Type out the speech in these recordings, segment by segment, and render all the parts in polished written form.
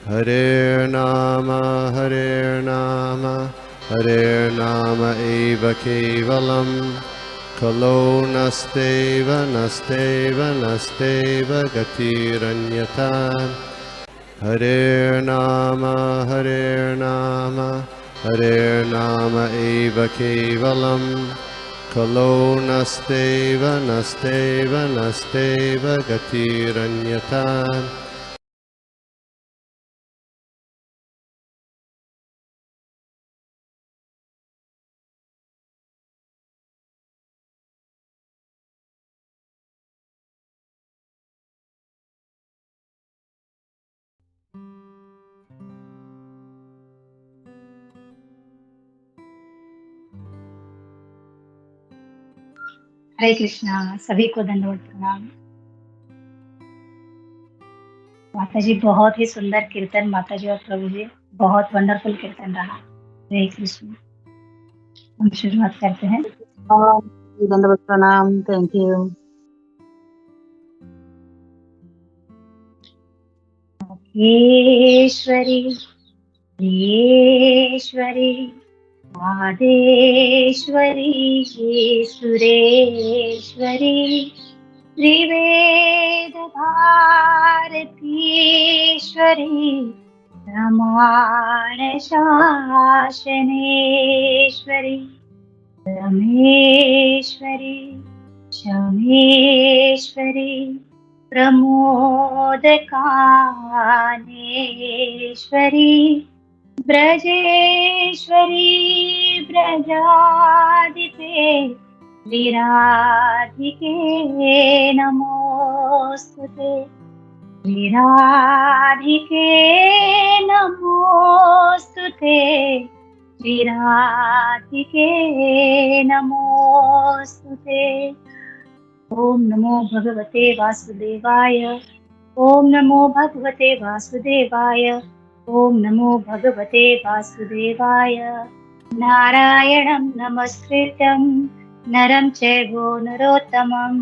Hare Nama eva kevalam kalo nasteva nasteva nasteva gatiranyata. Hare Nama eva kevalam kalo nasteva nasteva nasteva gatiranyata. हरे कृष्णा। सभी को दंडवत प्रणाम। माता जी बहुत ही सुंदर कीर्तन, माता जी और प्रभु जी बहुत वंडरफुल कीर्तन रहा। हरे कृष्ण। हम शुरुआत करते हैं। दंडवत प्रणाम। Thank you. ईश्वरी ईश्वरी आदेश्वरी सुरेश्वरी त्रिवेद भारतीश्वरी रमाण शासनेश्वरी रमेश्वरी शमेश्वरी प्रमोदकानेश्वरी ब्रजेश्वरी ब्रजादिते विराधिके नमोस्तुते विराधिके नमोस्तुते विराधिके नमोस्तुते। ओम नमो भगवते वासुदेवाय। ओम नमो भगवते वासुदेवाय। ओम नमो भगवते वासुदेवाय। नारायणं नमस्कृत्यं नरं चैव नरोत्तमं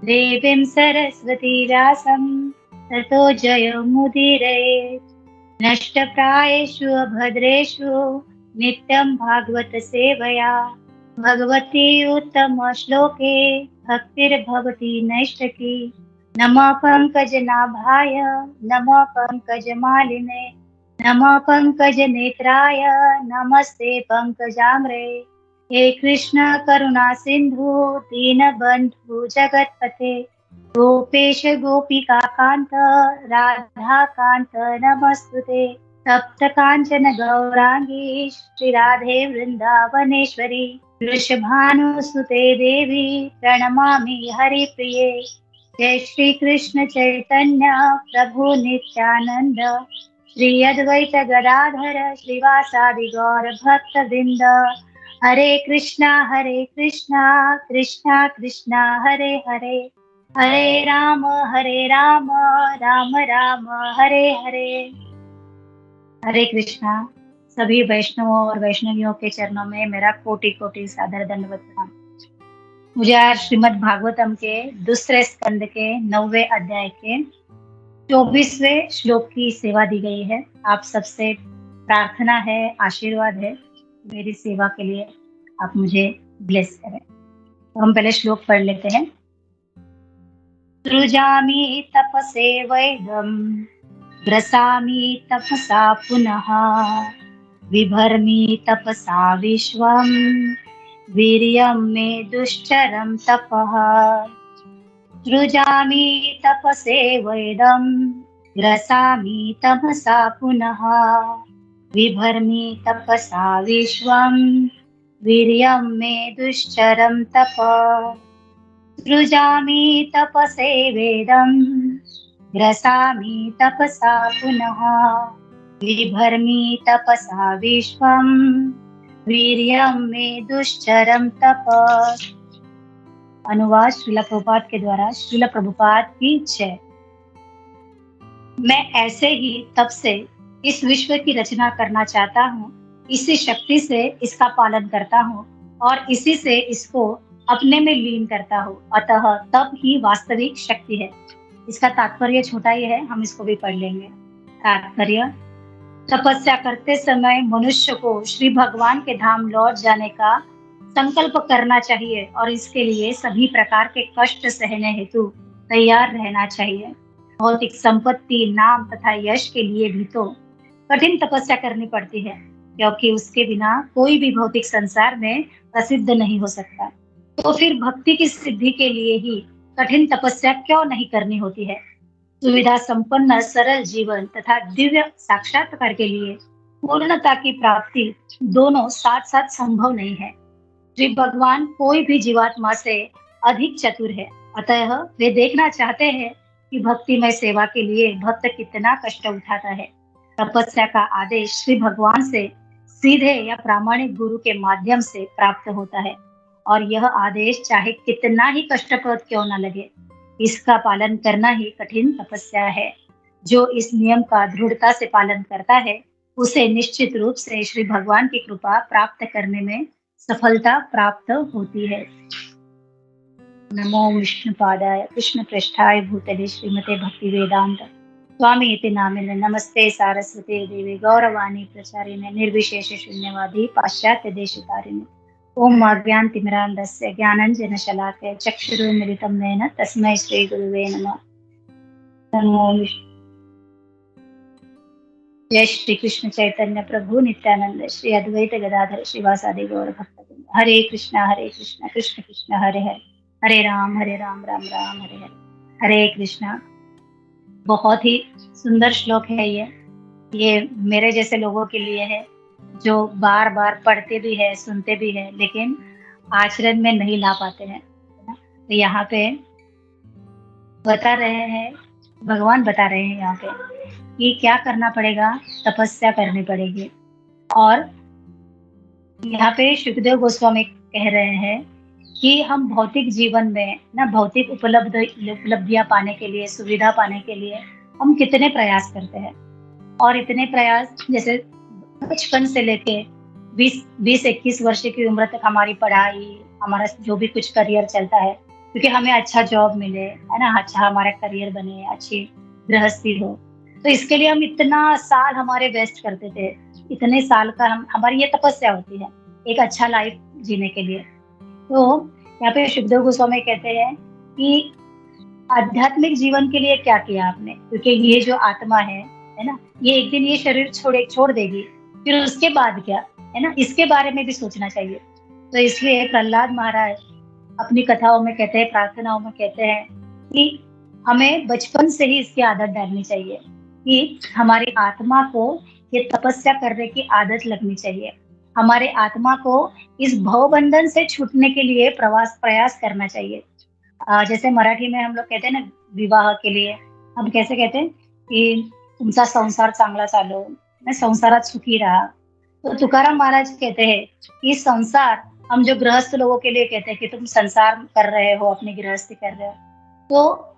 देवीं सरस्वती व्यासं ततो जयमुदीरयेत्। नष्टप्रायेषु अभद्रेषु नित्यं भागवत सेवया भगवती उत्तम श्लोके भक्तिर्भवति नैष्ठकी। नमः पंकजनाभाय नमः पंकजमालिने नमः पंकजनेत्राय नमस्ते पंकजाम्रे। हे कृष्ण करुणा सिंधु दीनबंधु जगत्पते गोपेश गोपिका कांत राधा कांत नमस्तुते। तप्त कांचन गौरांगी श्री राधे वृंदावनेश्वरी वृषभानुसुते देवी प्रणमामि हरिप्रिये। जय श्री कृष्ण चैतन्य प्रभु नित्यानंद श्री अद्वैत गदाधर श्रीवासादि गौर भक्त वृंद। हरे कृष्णा कृष्णा कृष्णा हरे हरे हरे राम राम राम हरे हरे। हरे कृष्णा। सभी वैष्णवों और वैष्णवियों के चरणों में मेरा कोटि कोटि सादर दंडवत प्रणाम। मुझे आज श्रीमद् भागवतम के दूसरे स्कंद के 9वें अध्याय के 24वें श्लोक की सेवा दी गई है। आप सबसे प्रार्थना है, आशीर्वाद है, मेरी सेवा के लिए आप मुझे ब्लेस करें। तो हम पहले श्लोक पढ़ लेते हैं। सृजामि तपसे वैदम ग्रसामि तपसा पुनः बिभर्मि तपसा विश्वं वीर्यं मे दुश्चरं तपः। सृजामि तपसे वैदं ग्रसामि तपसा पुनः बिभर्मि तपसा विश्वं वीर्यं मे दुश्चरं तपः। सृजामि तपसे वेदं ग्रसामि तपसा पुनः बिभर्मि तपसा विश्वं वीर्यं मे दुश्चरं तपः। अनुवाद श्रील प्रभुपाद के द्वारा। श्रील प्रभुपाद की जय। मैं ऐसे ही तप से इस विश्व की रचना करना चाहता हूँ, इसी शक्ति से इसका पालन करता हूँ और इसी से इसको अपने में लीन करता हूँ। अतः तप ही वास्तविक शक्ति है। इसका तात्पर्य छोटा ही है, हम इसको भी पढ़ लेंगे। तात्पर्य: तपस्या करते समय मनुष्य को श्री भगवान के धाम लौट जाने का संकल्प करना चाहिए और इसके लिए सभी प्रकार के कष्ट सहने हेतु तैयार रहना चाहिए। भौतिक संपत्ति, नाम तथा यश के लिए भी तो कठिन तपस्या करनी पड़ती है, क्योंकि उसके बिना कोई भी भौतिक संसार में प्रसिद्ध नहीं हो सकता। तो फिर भक्ति की सिद्धि के लिए ही कठिन तपस्या क्यों नहीं करनी होती है? सुविधा संपन्न सरल जीवन तथा दिव्य साक्षात्कार के लिए पूर्णता की प्राप्ति दोनों साथ साथ संभव नहीं है। श्री भगवान कोई भी जीवात्मा से अधिक चतुर है, अतः वे देखना चाहते हैं कि भक्तिमय सेवा के लिए भक्त कितना कष्ट उठाता है। तपस्या का आदेश श्री भगवान से सीधे या प्रामाणिक गुरु के माध्यम से प्राप्त होता है, और यह आदेश चाहे कितना ही कष्टप्रद क्यों न लगे, इसका पालन करना ही कठिन तपस्या है। जो इस नियम का दृढ़ता से पालन करता है, उसे निश्चित रूप से श्री भगवान की कृपा प्राप्त करने में सफलता प्राप्त होती है। नमो विष्णुपादाय कृष्ण पृष्ठाय भूतले श्रीमते भक्ति वेदांत स्वामी इति नामिने नमस्ते सारस्वते देवी गौरवाणी प्रचारिणे निर्विशेष शून्यवादी पाश्चात्य देशतारिणे। ओम अज्ञानतिमिरान्धस्य ज्ञानाञ्जनशलाकया चक्षुरुन्मिलितं येन तस्मै श्रीगुरुवे नमः। नमो विष्णु। जय श्री कृष्ण चैतन्य प्रभु नित्यानंद श्री अद्वैत गदाधर श्रीवासादि गौर भक्तवृंद। हरे कृष्ण कृष्ण कृष्ण हरे हरे, हरे राम राम राम हरे हरे। हरे कृष्णा। बहुत ही सुंदर श्लोक है ये मेरे जैसे लोगों के लिए है, जो बार बार पढ़ते भी है, सुनते भी है, लेकिन आचरण में नहीं ला पाते हैं। तो यहाँ पे बता रहे हैं, भगवान बता रहे हैं यहाँ पे कि क्या करना पड़ेगा, तपस्या करनी पड़ेगी। और यहाँ पे सुखदेव गोस्वामी कह रहे हैं कि हम भौतिक जीवन में ना भौतिक उपलब्धियां पाने के लिए, सुविधा पाने के लिए हम कितने प्रयास करते हैं। और इतने प्रयास, जैसे बचपन से लेके 20-21 वर्ष की उम्र तक हमारी पढ़ाई, हमारा जो भी कुछ करियर चलता है, क्योंकि हमें अच्छा जॉब मिले, है ना, अच्छा हमारा करियर बने, अच्छी गृहस्थी हो, तो इसके लिए हम इतना साल हमारे वेस्ट करते थे। इतने साल का हमारी ये तपस्या होती है एक अच्छा लाइफ जीने के लिए। तो यहाँ पे सुखदेव गोस्वामी कहते हैं कि आध्यात्मिक जीवन के लिए क्या किया आपने, क्योंकि ये जो आत्मा है ना, ये एक दिन ये शरीर छोड़ देगी, फिर उसके बाद क्या, है ना, इसके बारे में भी सोचना चाहिए। तो इसलिए प्रहलाद महाराज अपनी कथाओं में कहते हैं, प्रार्थनाओं में कहते हैं कि हमें बचपन से ही इसकी आदत डालनी चाहिए कि हमारी आत्मा को ये तपस्या करने की आदत लगनी चाहिए। हमारे आत्मा को इस भवबंधन से छूटने के लिए प्रयास करना चाहिए। जैसे मराठी में हम लोग कहते हैं ना, विवाह के लिए हम कैसे कहते हैं कि तुमचा संसार चांगला चालो, मैं संसारात सुखी रहा। तो तुकाराम महाराज कहते हैं कि संसार, हम जो गृहस्थ लोगों के लिए कहते हैं कि तुम संसार कर रहे हो, अपनी गृहस्थी कर रहे हो, तो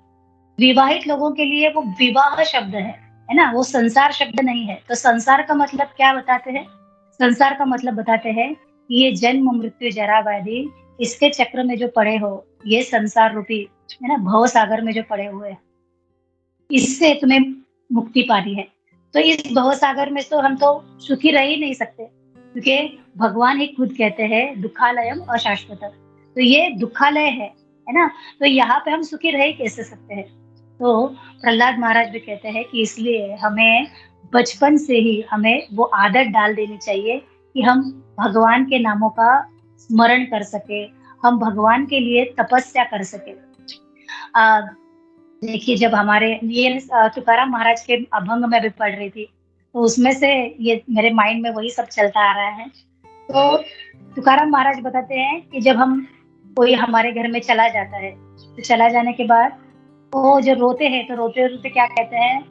विवाहित लोगों के लिए वो विवाह शब्द है ना, वो संसार शब्द नहीं है। तो संसार का मतलब क्या बताते हैं? संसार का मतलब बताते हैं कि ये जन्म मृत्यु जरा व्याधि, इसके चक्र में जो पड़े हो, ये संसार रूपी, है ना, भव सागर में जो पड़े हुए हैं, इससे तुम्हें मुक्ति पानी है। तो इस भव सागर में तो हम तो सुखी रह ही नहीं सकते, क्योंकि भगवान ही खुद कहते हैं दुखालयम अशाश्वत। तो ये दुखालय है ना, तो यहाँ पे हम सुखी रह कैसे सकते हैं? तो प्रहलाद महाराज भी कहते हैं कि इसलिए हमें बचपन से ही हमें वो आदत डाल देनी चाहिए कि हम भगवान के नामों का स्मरण कर सके, हम भगवान के लिए तपस्या कर सके। देखिए, जब हमारे ये तुकाराम महाराज के अभंग में भी पढ़ रही थी, तो उसमें से ये मेरे माइंड में वही सब चलता आ रहा है। तो तुकाराम महाराज बताते हैं कि जब हम कोई हमारे घर में चला जाता है, तो चला जाने के बाद वो जो रोते हैं, तो रोते रोते क्या कहते हैं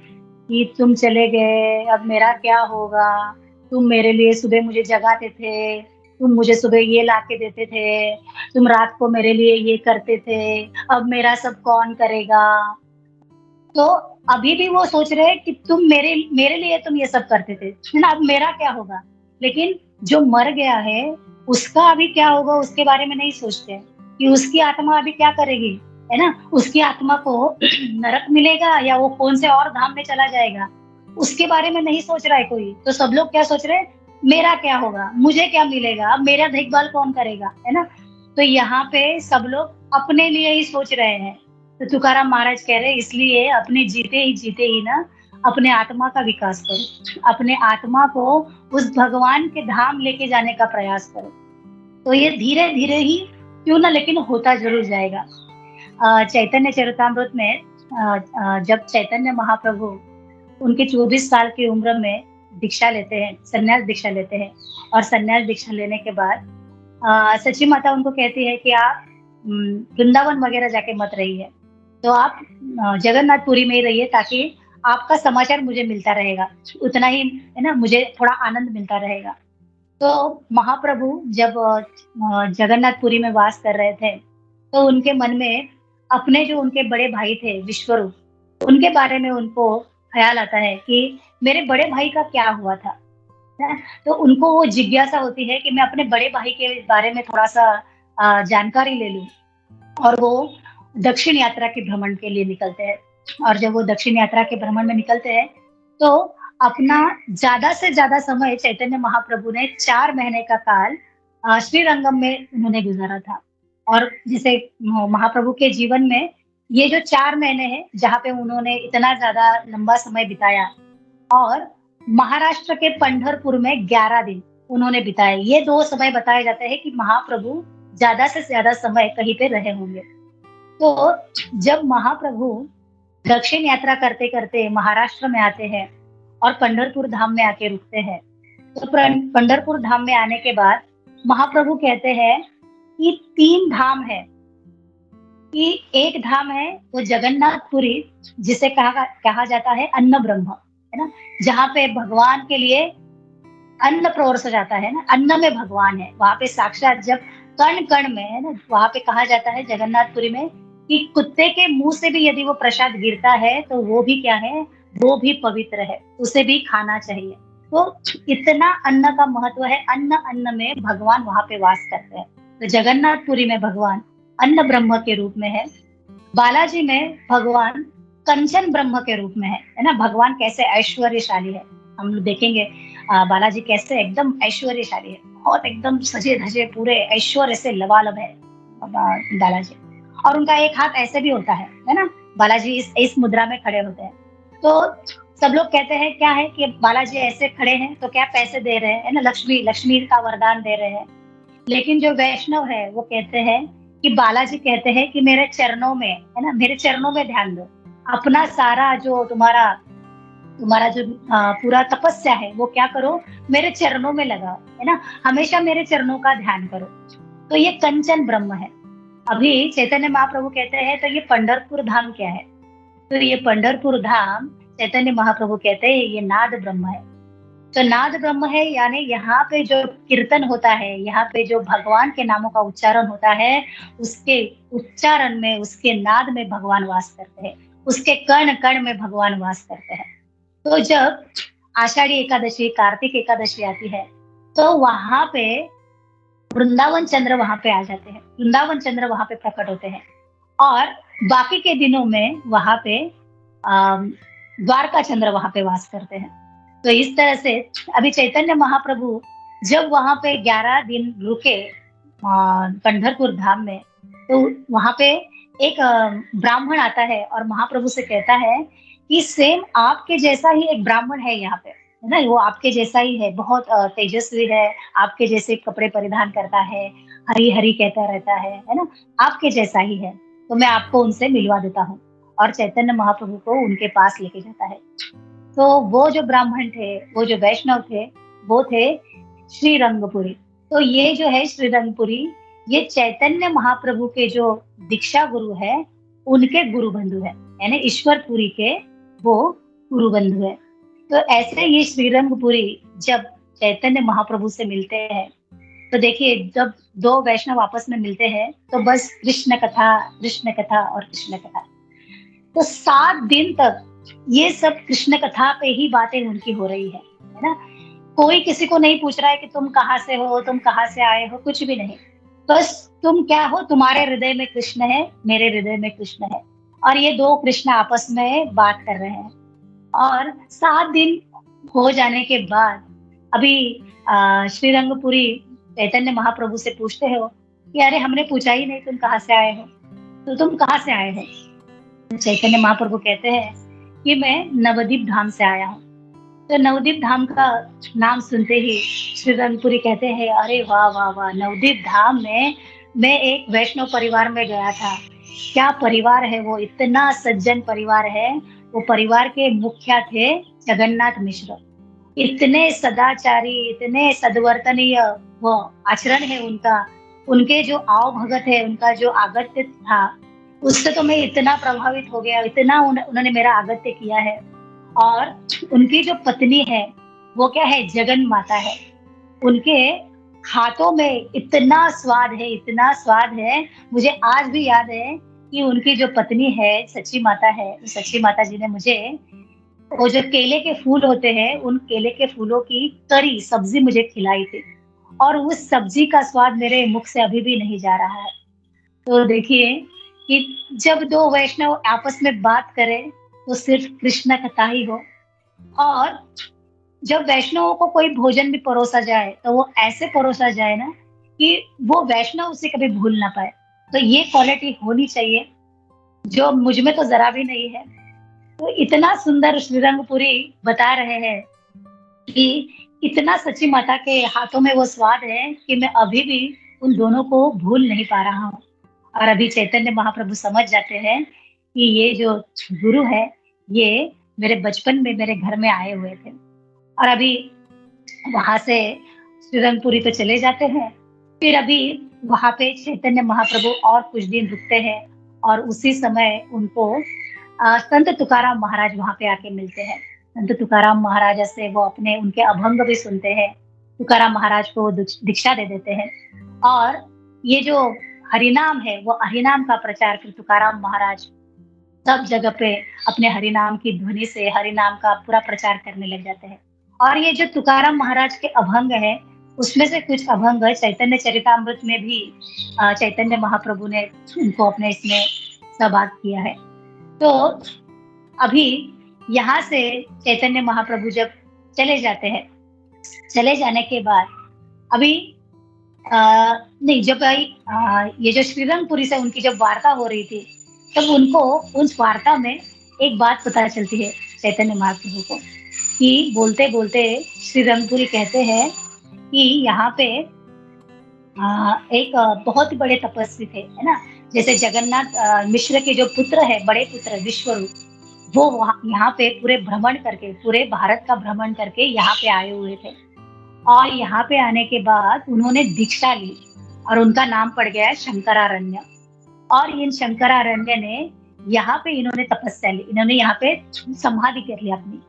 कि तुम चले गए, अब मेरा क्या होगा, तुम मेरे लिए सुबह मुझे जगाते थे, तुम मुझे सुबह ये लाके देते थे, तुम रात को मेरे लिए ये करते थे, अब मेरा सब कौन करेगा। तो अभी भी वो सोच रहे हैं कि तुम मेरे लिए तुम ये सब करते थे, है ना, अब मेरा क्या होगा। लेकिन जो मर गया है उसका अभी क्या होगा, उसके बारे में नहीं सोचते कि उसकी आत्मा अभी क्या करेगी, है ना, उसकी आत्मा को नरक मिलेगा या वो कौन से और धाम में चला जाएगा। उसके बारे में नहीं सोच रहा है कोई। तो सब लोग क्या सोच रहे हैं, मेरा क्या होगा, मुझे क्या मिलेगा, अब मेरा देखभाल कौन करेगा, है ना। तो यहाँ पे सब लोग अपने लिए ही सोच रहे हैं। तो तुकाराम महाराज कह रहे हैं, इसलिए अपने जीते ही ना अपने आत्मा का विकास करो, अपने आत्मा को उस भगवान के धाम लेके जाने का प्रयास करो। तो ये धीरे धीरे ही क्यों ना, लेकिन होता जरूर जाएगा। चैतन्य चरितामृत में जब चैतन्य महाप्रभु उनके 24 साल की उम्र में दीक्षा लेते हैं, संन्यास दीक्षा लेते हैं, और संन्यास दीक्षा लेने के बाद सची माता उनको कहती है कि आप वृंदावन वगैरह जाके मत रहिए, तो आप जगन्नाथपुरी में ही रहिए, ताकि आपका समाचार मुझे मिलता रहेगा, उतना ही है ना, मुझे थोड़ा आनंद मिलता रहेगा। तो महाप्रभु जब जगन्नाथपुरी में वास कर रहे थे, तो उनके मन में अपने जो उनके बड़े भाई थे विश्वरूप, उनके बारे में उनको ख्याल आता है कि मेरे बड़े भाई का क्या हुआ था। तो उनको वो जिज्ञासा होती है कि मैं अपने बड़े भाई के बारे में थोड़ा सा जानकारी ले लूं, और वो दक्षिण यात्रा के भ्रमण के लिए निकलते हैं। और जब वो दक्षिण यात्रा के भ्रमण में निकलते हैं, तो अपना ज्यादा से ज्यादा समय चैतन्य महाप्रभु ने 4 महीने का काल श्रीरंगम में उन्होंने गुजारा था। और जैसे महाप्रभु के जीवन में ये जो 4 महीने हैं, जहाँ पे उन्होंने इतना ज्यादा लंबा समय बिताया, और महाराष्ट्र के पंढरपुर में 11 दिन उन्होंने बिताए, ये 2 समय बताए जाते हैं कि महाप्रभु ज्यादा से ज्यादा समय कहीं पे रहे होंगे। तो जब महाप्रभु दक्षिण यात्रा करते करते महाराष्ट्र में आते हैं और पंढरपुर धाम में आके रुकते हैं, तो पंढरपुर धाम में आने के बाद महाप्रभु कहते हैं कि 3 धाम है, कि एक धाम है वो जगन्नाथपुरी, जिसे कहा जाता है अन्न ब्रह्म, है ना, जहाँ पे भगवान के लिए अन्न परोसा जाता है ना, अन्न में भगवान है। वहां पे साक्षात जब कण कण में, है ना, वहां पे कहा जाता है जगन्नाथपुरी में कि कुत्ते के मुंह से भी यदि वो प्रसाद गिरता है तो वो भी क्या है, वो भी पवित्र है, उसे भी खाना चाहिए। तो इतना अन्न का महत्व है, अन्न अन्न में भगवान वहां पे वास करते हैं। तो जगन्नाथपुरी में भगवान अन्न ब्रह्म के रूप में है, बालाजी में भगवान कंचन ब्रह्म के रूप में है ना। भगवान कैसे ऐश्वर्यशाली है, हम लोग देखेंगे बालाजी कैसे एकदम ऐश्वर्यशाली है, बहुत एकदम सजे धजे पूरे ऐश्वर्य से लबालब है बालाजी। और उनका एक हाथ ऐसे भी होता है ना, बालाजी इस मुद्रा में खड़े होते हैं। तो सब लोग कहते हैं क्या है कि बालाजी ऐसे खड़े हैं तो क्या पैसे दे रहे हैं, है ना, लक्ष्मी का वरदान दे रहे हैं। लेकिन जो वैष्णव है वो कहते हैं कि बालाजी कहते हैं कि मेरे चरणों में, है ना, मेरे चरणों में ध्यान दो, अपना सारा जो तुम्हारा जो पूरा तपस्या है वो क्या करो, मेरे चरणों में लगाओ, है ना, हमेशा मेरे चरणों का ध्यान करो। तो ये कंचन ब्रह्म है। अभी चैतन्य महाप्रभु कहते हैं तो ये पंढरपुर धाम क्या है, तो ये पंढरपुर धाम चैतन्य महाप्रभु कहते हैं ये नाद ब्रह्म है। तो नाद ब्रह्म है, यानी यहाँ पे जो कीर्तन होता है, यहाँ पे जो भगवान के नामों का उच्चारण होता है, उसके उच्चारण में, उसके नाद में भगवान वास करते हैं, उसके कण कण में भगवान वास करते हैं। तो जब आषाढ़ी एकादशी, कार्तिक एकादशी आती है, तो वहां पे वृंदावन चंद्र वहां पे आ जाते हैं, वृंदावन चंद्र वहां पे प्रकट होते हैं। और बाकी के दिनों में वहां पे द्वारका चंद्र वहां पे वास करते हैं। तो इस तरह से अभी चैतन्य महाप्रभु जब वहां पे 11 दिन रुके पंढरपुर धाम में, तो वहां पे एक ब्राह्मण आता है और महाप्रभु से कहता है कि सेम आपके जैसा ही एक ब्राह्मण है यहाँ पे, है ना, वो आपके जैसा ही है, बहुत तेजस्वी है, आपके जैसे कपड़े परिधान करता है, हरी हरी कहता रहता है ना, आपके जैसा ही है, तो मैं आपको उनसे मिलवा देता हूँ। और चैतन्य महाप्रभु को उनके पास लेके जाता है। तो वो जो ब्राह्मण थे, वो जो वैष्णव थे, वो थे श्रीरंगपुरी। तो ये जो है श्रीरंगपुरी, ये चैतन्य महाप्रभु के जो दीक्षा गुरु है, उनके गुरु बंधु है, यानी ईश्वरपुरी के वो गुरु बंधु है। तो ऐसे ये श्रीरंगपुरी जब चैतन्य महाप्रभु से मिलते हैं, तो देखिए जब 2 वैष्णव आपस में मिलते हैं तो बस कृष्ण कथा और कृष्ण कथा। तो 7 दिन तक ये सब कृष्ण कथा पे ही बातें उनकी हो रही है ना। कोई किसी को नहीं पूछ रहा है कि तुम कहाँ से हो, तुम कहाँ से आए हो, कुछ भी नहीं, बस तुम क्या हो, तुम्हारे हृदय में कृष्ण है, मेरे हृदय में कृष्ण है, और ये 2 कृष्ण आपस में बात कर रहे हैं। और 7 दिन हो जाने के बाद अभी श्रीरंगपुरी चैतन्य महाप्रभु से पूछते हो कि अरे हमने पूछा ही नहीं तुम कहाँ से आए हो, तो तुम कहाँ से आए हो? तो चैतन्य महाप्रभु कहते हैं कि मैं नवदीप धाम से आया हूँ। तो नवदीप धाम का नाम सुनते ही श्रीरंगपुरी कहते हैं अरे वाह वाह वाह, नवदीप धाम में मैं एक वैष्णव परिवार में गया था। क्या परिवार है वो, इतना सज्जन परिवार है। वो परिवार के मुखिया थे जगन्नाथ मिश्र। इतने सदाचारी, इतने सद्वर्तनीय वो आचरण है उनका, उनके जो आव भगत है, उनका जो आगत्य था, उससे तो मैं इतना प्रभावित हो गया, इतना उन्होंने मेरा आगत्य किया है। और उनकी जो पत्नी है वो क्या है, जगन माता है। उनके हाथों में इतना स्वाद है, इतना स्वाद है। मुझे आज भी याद है कि उनकी जो पत्नी है, सच्ची माता है, सच्ची माता जी ने मुझे वो जो केले के फूल होते हैं, उन केले के फूलों की करी सब्जी मुझे खिलाई थी। और उस सब्जी का स्वाद मेरे मुख से अभी भी नहीं जा रहा है। तो देखिए कि जब दो वैष्णव आपस में बात करें तो सिर्फ कृष्ण कथा ही हो। और जब वैष्णवों को कोई भोजन भी परोसा जाए तो वो ऐसे परोसा जाए ना कि वो वैष्णव उसे कभी भूल ना पाए। तो ये क्वालिटी होनी चाहिए, जो मुझ में तो जरा भी नहीं है। तो इतना सुंदर श्रीरंगपुरी बता रहे हैं कि इतना सच्ची माता के हाथों में वो स्वाद है कि मैं अभी भी उन दोनों को भूल नहीं पा रहा हूँ। और अभी चैतन्य महाप्रभु समझ जाते हैं कि ये जो गुरु है, ये मेरे बचपन में मेरे घर में आए हुए थे। और अभी वहां से श्रीरंगपुरी पे चले जाते हैं। फिर अभी वहां पे चैतन्य महाप्रभु और कुछ दिन रुकते हैं और उसी समय उनको संत तुकाराम महाराज वहां पे आके मिलते हैं। संत तुकाराम महाराज से वो अपने उनके अभंग भी सुनते हैं। तुकाराम महाराज को दीक्षा दे देते हैं। और ये जो हरिनाम है, वो हरिनाम का प्रचार फिर तुकाराम महाराज सब जगह पे अपने हरिनाम की ध्वनि से हरिनाम का पूरा प्रचार करने लग जाते हैं। और ये जो तुकाराम महाराज के अभंग है, उसमें से कुछ अभंग चैतन्य चरितामृत में भी चैतन्य महाप्रभु ने उनको अपने इसमें समाप्त किया है। तो अभी यहाँ से चैतन्य महाप्रभु जब चले जाते हैं, चले जाने के बाद अभी नहीं, जब ये जो श्रीरंगपुरी से उनकी जब वार्ता हो रही थी, तब उनको उस वार्ता में एक बात पता चलती है चैतन्य महाप्रभु को कि बोलते बोलते श्रीरंगपुरी कहते हैं कि यहाँ पे एक बहुत ही बड़े तपस्वी थे, है ना। जैसे जगन्नाथ मिश्र के जो पुत्र है, बड़े पुत्र विश्वरूप, वो यहाँ पे पूरे भ्रमण करके, पूरे भारत का भ्रमण करके यहाँ पे आए हुए थे। और यहाँ पे आने के बाद उन्होंने दीक्षा ली और उनका नाम पड़ गया है शंकरारण्य। और इन शंकरारण्य ने यहाँ पे इन्होंने तपस्या ली, इन्होंने यहाँ पे समाधि कर ली अपनी,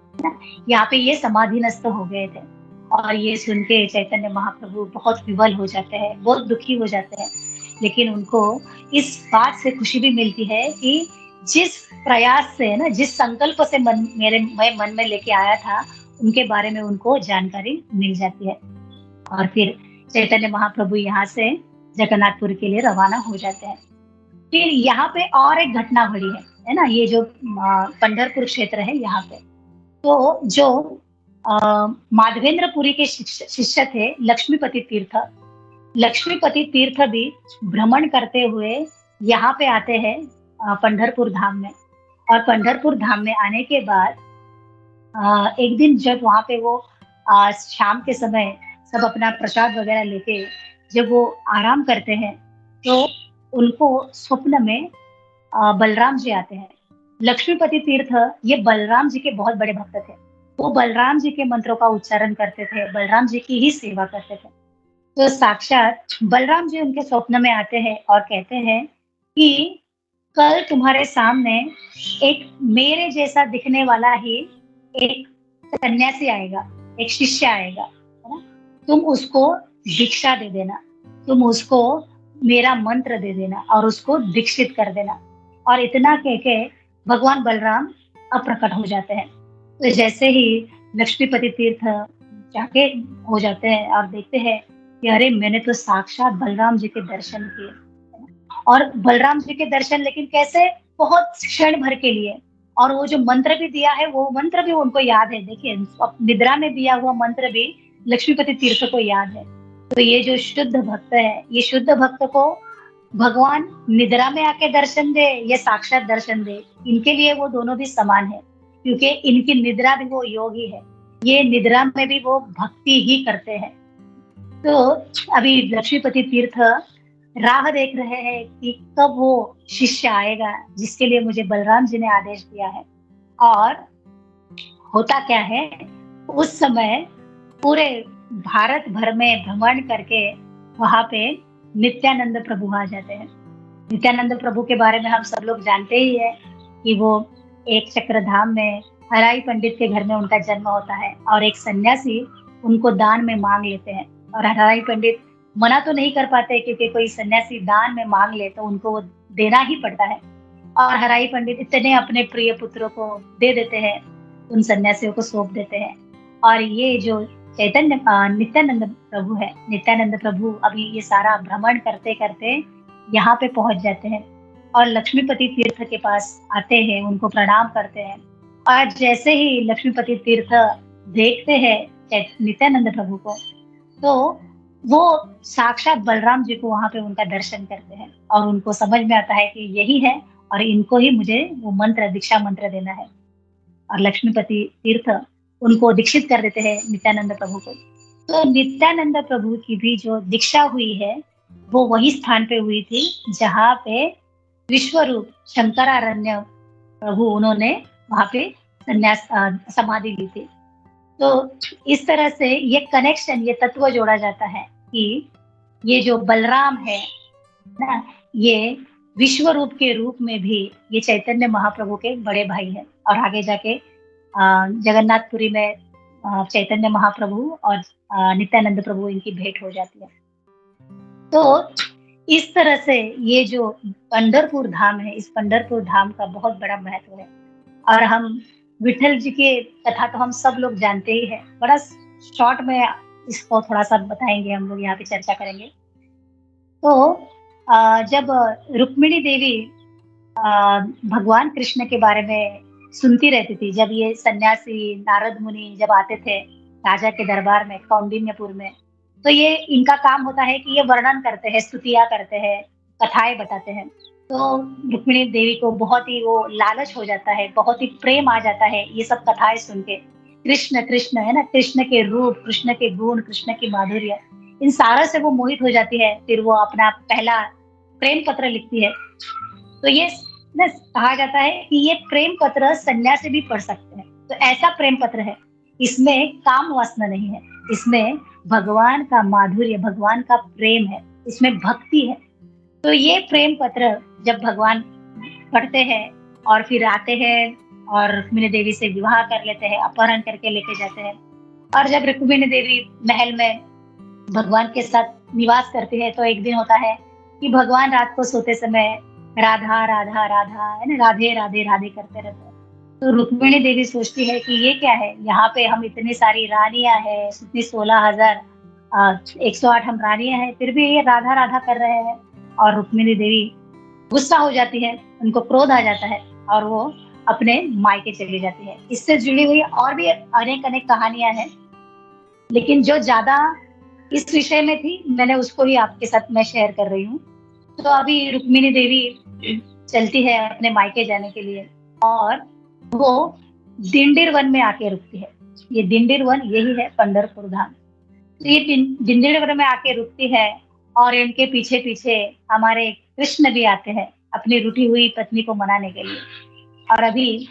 यहाँ पे ये समाधिनस्थ हो गए थे। और ये सुन के चैतन्य महाप्रभु बहुत विवल हो जाते हैं, बहुत दुखी हो जाते हैं। लेकिन उनको इस बात से खुशी भी मिलती है कि जिस प्रयास से ना, जिस संकल्प से मैं मन में लेके आया था, उनके बारे में उनको जानकारी मिल जाती है। और फिर चैतन्य महाप्रभु यहाँ से जगन्नाथपुर के लिए रवाना हो जाते हैं। फिर यहाँ पे और एक घटना घटी है ना, ये जो पंढरपुर क्षेत्र है यहाँ पे, तो जो माधवेंद्रपुरी के शिष्य थे लक्ष्मीपति तीर्थ, लक्ष्मीपति तीर्थ भी भ्रमण करते हुए यहाँ पे आते हैं पंढरपुर धाम में। और पंढरपुर धाम में आने के बाद एक दिन जब वहाँ पे वो शाम के समय सब अपना प्रसाद वगैरह लेके जब वो आराम करते हैं, तो उनको स्वप्न में बलराम जी आते हैं। लक्ष्मीपति तीर्थ ये बलराम जी के बहुत बड़े भक्त थे। वो बलराम जी के मंत्रों का उच्चारण करते थे, बलराम जी की ही सेवा करते थे। तो साक्षात बलराम जी उनके स्वप्न में आते हैं और कहते हैं कि कल तुम्हारे सामने एक मेरे जैसा दिखने वाला ही एक सन्यासी आएगा, एक शिष्य आएगा, है ना। तुम उसको दीक्षा दे देना, तुम उसको मेरा मंत्र दे देना और उसको दीक्षित कर देना। और इतना कह के भगवान बलराम अप्रकट हो जाते हैं। तो जैसे ही लक्ष्मीपति तीर्थ जाके हो जाते हैं और देखते हैं कि अरे मैंने तो साक्षात बलराम जी के दर्शन किए। और बलराम जी के दर्शन लेकिन कैसे, बहुत क्षण भर के लिए। और वो जो मंत्र भी दिया है वो मंत्र भी उनको याद है। देखिए, निद्रा में दिया हुआ मंत्र भी लक्ष्मीपति तीर्थ को याद है। तो ये जो शुद्ध भक्त है, ये शुद्ध भक्त को भगवान निद्रा में आके दर्शन दे या साक्षात दर्शन दे, इनके लिए वो दोनों भी समान है, क्योंकि इनकी निद्रा भी वो योगी है, ये निद्रा में भी वो भक्ति ही करते हैं। तो अभी लक्ष्मीपति तीर्थ राह देख रहे हैं कि कब वो शिष्य आएगा जिसके लिए मुझे बलराम जी ने आदेश दिया है। और होता क्या है, उस समय पूरे भारत भर में भ्रमण करके वहां पे नित्यानंद प्रभु आ जाते हैं। नित्यानंद प्रभु के बारे में हम सब लोग जानते ही है कि वो एक चक्रधाम में हराई पंडित के घर में उनका जन्म होता है और एक सन्यासी उनको दान में मांग लेते हैं। और हराई पंडित मना तो नहीं कर पाते, क्योंकि कोई सन्यासी दान में मांग ले तो उनको वो देना ही पड़ता है। और हराई पंडित इतने अपने प्रिय पुत्रों को दे देते हैं, उन सन्यासियों को सौंप देते हैं। और ये जो चैतन्य नित्यानंद प्रभु है, नित्यानंद प्रभु अभी ये सारा भ्रमण करते करते यहाँ पे पहुंच जाते हैं और लक्ष्मीपति तीर्थ के पास आते हैं, उनको प्रणाम करते हैं। और जैसे ही लक्ष्मीपति तीर्थ देखते हैं नित्यानंद प्रभु को, तो वो साक्षात बलराम जी को वहां पे उनका दर्शन करते हैं और उनको समझ में आता है कि यही है और इनको ही मुझे वो मंत्र, दीक्षा मंत्र देना है। और लक्ष्मीपति तीर्थ उनको दीक्षित कर देते हैं नित्यानंद प्रभु को। तो नित्यानंद प्रभु की भी जो दीक्षा हुई है वो वही स्थान पे हुई थी जहाँ पे विश्वरूप शंकरारण्य प्रभु उन्होंने वहां पे संन्यास समाधि ली थी। तो इस तरह से ये कनेक्शन, ये तत्व जोड़ा जाता है कि ये जो बलराम है ना, ये विश्व रूप के रूप में भी ये चैतन्य महाप्रभु के बड़े भाई हैं। और आगे जाके जगन्नाथपुरी में चैतन्य महाप्रभु और नित्यानंद प्रभु इनकी भेंट हो जाती है। तो इस तरह से ये जो पंढरपुर धाम है, इस पंढरपुर धाम का बहुत बड़ा महत्व है। और हम विठल जी की कथा तो हम सब लोग जानते ही है, बड़ा शॉर्ट में इसको थोड़ा सा बताएंगे, हम लोग यहाँ पे चर्चा करेंगे। तो जब रुक्मिणी देवी भगवान कृष्ण के बारे में सुनती रहती थी, जब ये सन्यासी नारद मुनि जब आते थे राजा के दरबार में कौंडिन्यपुर में, तो ये इनका काम होता है कि ये वर्णन करते हैं, स्तुतियां करते हैं, कथाएं बताते हैं। तो रुक्मिणी देवी को बहुत ही वो लालच हो जाता है, बहुत ही प्रेम आ जाता है ये सब कथाएं सुन के। कृष्ण कृष्ण है ना, कृष्ण के रूप, कृष्ण के गुण, कृष्ण की माधुर्य, इन सारा से वो मोहित हो जाती है। फिर वो अपना पहला प्रेम पत्र लिखती है। तो ये कहा जाता है कि ये प्रेम पत्र सन्यासी भी पढ़ सकते हैं। तो ऐसा प्रेम पत्र है, इसमें काम वासना नहीं है, इसमें भगवान का माधुर्य, भगवान का प्रेम है, इसमें भक्ति है। तो ये प्रेम पत्र जब भगवान पढ़ते हैं और फिर आते हैं और रुक्मिणी देवी से विवाह कर लेते हैं, अपहरण करके लेके जाते हैं। और जब रुक्मिणी देवी महल में भगवान के साथ निवास करती है, तो एक दिन होता है कि भगवान रात को सोते समय राधा राधा राधा है ना, राधे राधे राधे करते रहते हैं। तो रुक्मिणी देवी सोचती है कि ये क्या है, यहाँ पे हम इतनी सारी रानियां हैं, इतनी 16,108 हम रानियां हैं, फिर भी ये राधा राधा कर रहे हैं। और रुक्मिणी देवी गुस्सा हो जाती है, उनको क्रोध आ जाता है और वो अपने मायके चली जाती है। इससे जुड़ी हुई और भी अनेक अनेक कहानियां हैं, लेकिन जो ज्यादा इस विषय में थी मैंने उसको ही आपके साथ मैं शेयर कर रही हूँ। तो अभी रुक्मिणी देवी चलती है अपने मायके जाने के लिए और वो दिंडीर वन में आके रुकती है। ये दिंडीर वन यही है पंढरपुर धाम। तो ये दिंडीर वन में आके रुकती है और इनके पीछे पीछे हमारे कृष्ण भी आते हैं अपनी रूठी हुई पत्नी को मनाने के लिए। और अभी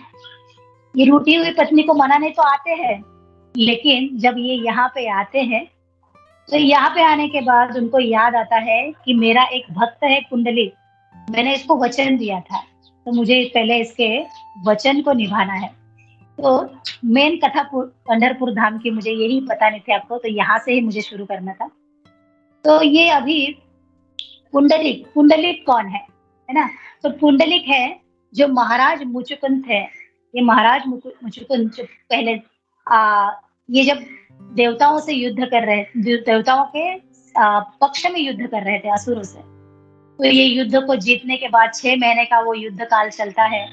ये रूठी हुई पत्नी को मनाने तो आते हैं, लेकिन जब ये यहाँ पे आते हैं तो यहाँ पे आने के बाद उनको याद आता है कि मेरा एक भक्त है कुंडली, मैंने इसको वचन दिया था, तो मुझे पहले इसके वचन को निभाना है। तो मेन कथा पंढरपुर धाम की मुझे यही पता नहीं थी आपको, तो यहाँ से ही मुझे शुरू करना था। तो ये अभी पुंडलिक, पुंडलिक कौन है ना? तो पुंडलिक है जो महाराज मुचुकुंद थे। ये महाराज मुचुकुंद जो पहले ये जब देवताओं से युद्ध कर रहे, देवताओं के पक्ष में युद्ध कर रहे थे असुरों से, तो ये युद्ध को जीतने के बाद 6 महीने का वो युद्ध काल चलता है।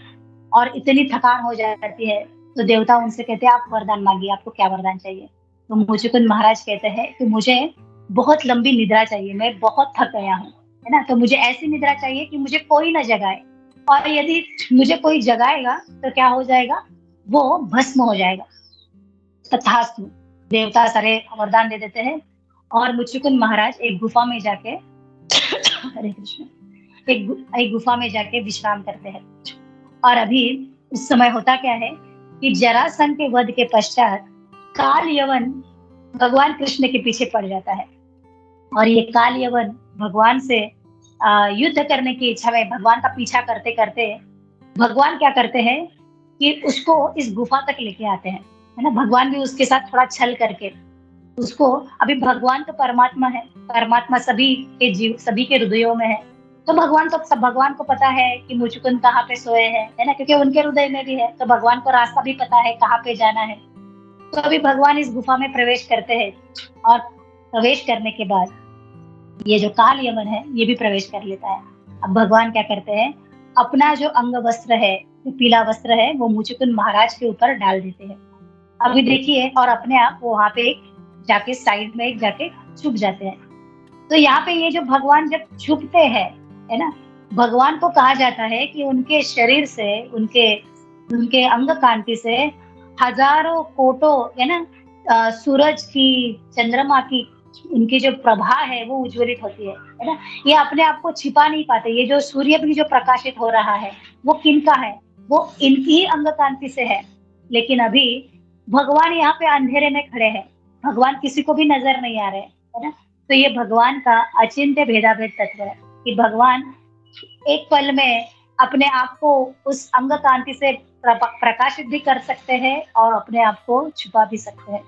और इतनी थकान हो जाती है, तो देवता उनसे कहते हैं आप वरदान मांगिए, आपको क्या वरदान चाहिए। तो मुचुकुंद महाराज कहते हैं कि मुझे बहुत लंबी निद्रा चाहिए, मैं बहुत थक गया हूँ, है ना। तो मुझे ऐसी निद्रा चाहिए कि मुझे कोई ना जगाए, और यदि मुझे कोई जगाएगा तो क्या हो जाएगा, वो भस्म हो जाएगा। तथास्तु, देवता सारे वरदान दे देते हैं, और मुचुकुंद महाराज एक गुफा में जाके हरे कृष्ण, एक गुफा में जाके विश्राम करते हैं। और अभी उस समय होता क्या है कि जरासंध के वध के पश्चात काल यवन भगवान कृष्ण के पीछे पड़ जाता है, और ये काल यवन भगवान से युद्ध करने की इच्छा में भगवान का पीछा करते करते भगवान क्या करते हैं कि उसको इस गुफा तक लेके आते हैं, है ना। भगवान भी उसके साथ थोड़ा छल करके उसको, अभी भगवान तो परमात्मा है, परमात्मा सभी के जीव, सभी के हृदयों में है, तो भगवान को पता है कि मुचुकुंद कहाँ पे सोए हैं, है ना, क्योंकि उनके हृदय में भी है, तो भगवान को रास्ता भी पता है कहाँ पे जाना है। तो अभी भगवान इस गुफा में प्रवेश करते हैं, और प्रवेश करने के बाद ये जो काल यमन है ये भी प्रवेश कर लेता है। अब भगवान क्या करते हैं, अपना जो अंग वस्त्र है, जो पीला वस्त्र है, वो मुचुकुंद महाराज के ऊपर डाल देते हैं। अभी देखिए, और अपने आप वो वहां पे जाके साइड में जाके छुप जाते हैं। तो यहाँ पे ये जो भगवान जब छुपते हैं, है ना, भगवान को कहा जाता है कि उनके शरीर से, उनके उनके अंग कांति से हजारों कोटों, है ना, सूरज की, चंद्रमा की, उनकी जो प्रभा है वो उज्ज्वलित होती है ना। ये अपने आप को छिपा नहीं पाते। ये जो सूर्य भी जो प्रकाशित हो रहा है वो किनका है, वो इनकी ही अंग कांति से है। लेकिन अभी भगवान यहाँ पे अंधेरे में खड़े हैं, भगवान किसी को भी नजर नहीं आ रहे, है ना। तो ये भगवान का अचिंत्य भेदाभेद तत्व है कि भगवान एक पल में अपने आप को उस अंग कांति से प्रकाशित भी कर सकते हैं और अपने आप को छुपा भी सकते हैं।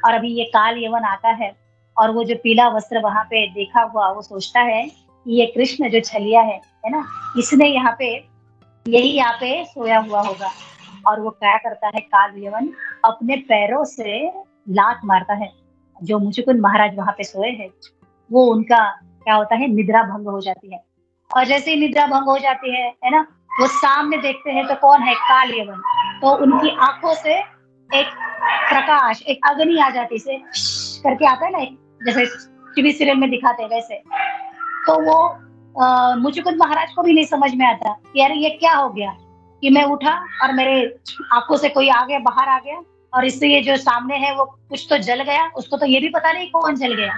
और अभी ये काल यवन आता है, और वो जो पीला वस्त्र वहां पे देखा हुआ, वो सोचता है कि ये कृष्ण जो छलिया है ना, इसने यहाँ पे, यही यहाँ पे सोया हुआ होगा। और वो क्या करता है, काल यवन अपने पैरों से लात मारता है। जो मुचुकुंद महाराज वहां पे सोए हैं, वो उनका क्या होता है, निद्रा भंग हो जाती है। और जैसे ही निद्रा भंग हो जाती है ना, वो सामने देखते हैं तो कौन है, काल यवन। तो उनकी आंखों से एक प्रकाश, एक अग्नि आ जाती है, करके आता है ना, जैसे टीवी सीरियल में दिखाते हैं वैसे। तो वो मुचुकुंद महाराज को भी नहीं समझ में आता कि यार ये क्या हो गया, कि मैं उठा और मेरे आंखों से कोई आ गया, बाहर आ गया, और इससे ये जो सामने है वो कुछ तो जल गया। उसको तो ये भी पता नहीं कौन जल गया,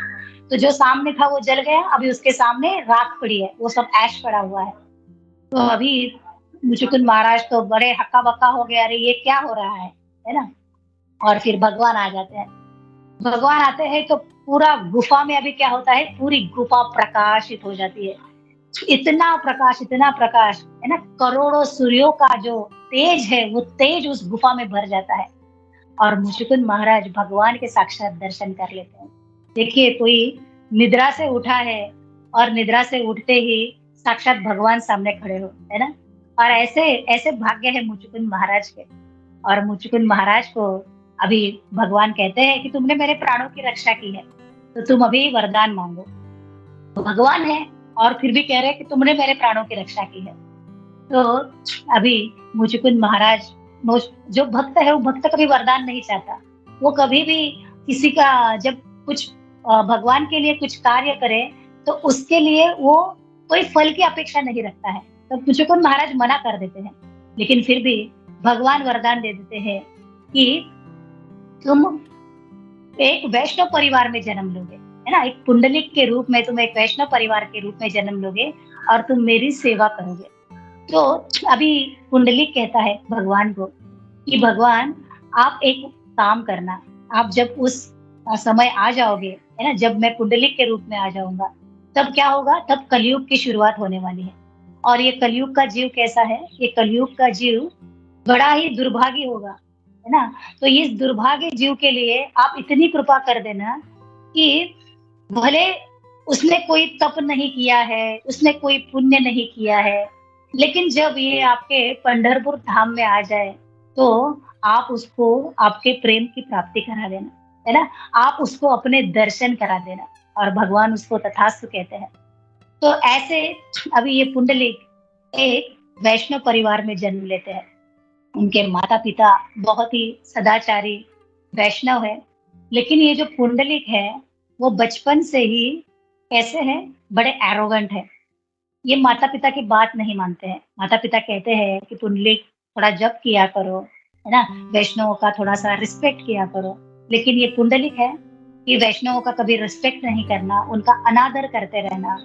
तो जो सामने था वो जल गया, अभी उसके सामने राख पड़ी है, वो सब ऐश पड़ा हुआ है। तो अभी मुचुकुंद महाराज तो बड़े हक्का बक्का हो गया, अरे ये क्या हो रहा है ना। और फिर भगवान आ जाते हैं। भगवान आते हैं तो पूरा गुफा में अभी क्या होता है, पूरी गुफा प्रकाशित हो जाती है। इतना प्रकाश है ना, करोड़ों सूर्यों का जो तेज है वो तेज उस गुफा में भर जाता है, और मुचुकुंद महाराज भगवान के साक्षात दर्शन कर लेते हैं। देखिए, कोई निद्रा से उठा है और निद्रा से उठते ही साक्षात भगवान सामने खड़े हो, है ना। और ऐसे ऐसे भाग्य है मुचुकुंद महाराज के। और मुचुकुंद महाराज को अभी भगवान कहते हैं कि तुमने मेरे प्राणों की रक्षा की है, तो तुम अभी वरदान मांगो। तो भगवान है और फिर भी कह रहे हैं कि तुमने मेरे प्राणों की रक्षा की है। तो अभी मुचुकुंद महाराज, जो भक्त है वो भक्त कभी वरदान नहीं चाहता। वो कभी भी किसी का, जब कुछ भगवान के लिए कुछ कार्य करे तो उसके लिए वो कोई फल की अपेक्षा नहीं रखता है। तो मुचुकुंद महाराज मना कर देते हैं, लेकिन फिर भी भगवान वरदान दे देते हैं कि तुम एक वैष्णव परिवार में जन्म लोगे, है ना। एक पुंडलिक के रूप में तुम एक वैष्णव परिवार के रूप में जन्म लोगे और तुम मेरी सेवा करोगे। तो अभी पुंडलिक कहता है भगवान को कि भगवान आप एक काम करना, आप जब उस समय आ जाओगे, है ना, जब मैं पुंडलिक के रूप में आ जाऊंगा, तब क्या होगा, तब कलयुग की शुरुआत होने वाली है। और ये कलयुग का जीव कैसा है, ये कलयुग का जीव बड़ा ही दुर्भागी होगा, है ना। तो इस दुर्भाग्य जीव के लिए आप इतनी कृपा कर देना कि भले उसने कोई तप नहीं किया है, उसने कोई पुण्य नहीं किया है, लेकिन जब ये आपके पंढरपुर धाम में आ जाए तो आप उसको आपके प्रेम की प्राप्ति करा देना, है ना। आप उसको अपने दर्शन करा देना। और भगवान उसको तथास्तु कहते हैं। तो ऐसे अभी ये पुंडलिक एक वैष्णव परिवार में जन्म लेते हैं। उनके माता पिता बहुत ही सदाचारी वैष्णव है, लेकिन ये जो पुंडलिक है वो बचपन से ही कैसे है, बड़े एरोगेंट है। ये माता पिता की बात नहीं मानते हैं। माता पिता कहते हैं कि पुंडलिक थोड़ा जप किया करो, है ना, वैष्णवों का थोड़ा सा रिस्पेक्ट किया करो। लेकिन ये पुंडलिक है कि वैष्णवों का कभी रिस्पेक्ट नहीं करना, उनका अनादर करते रहना।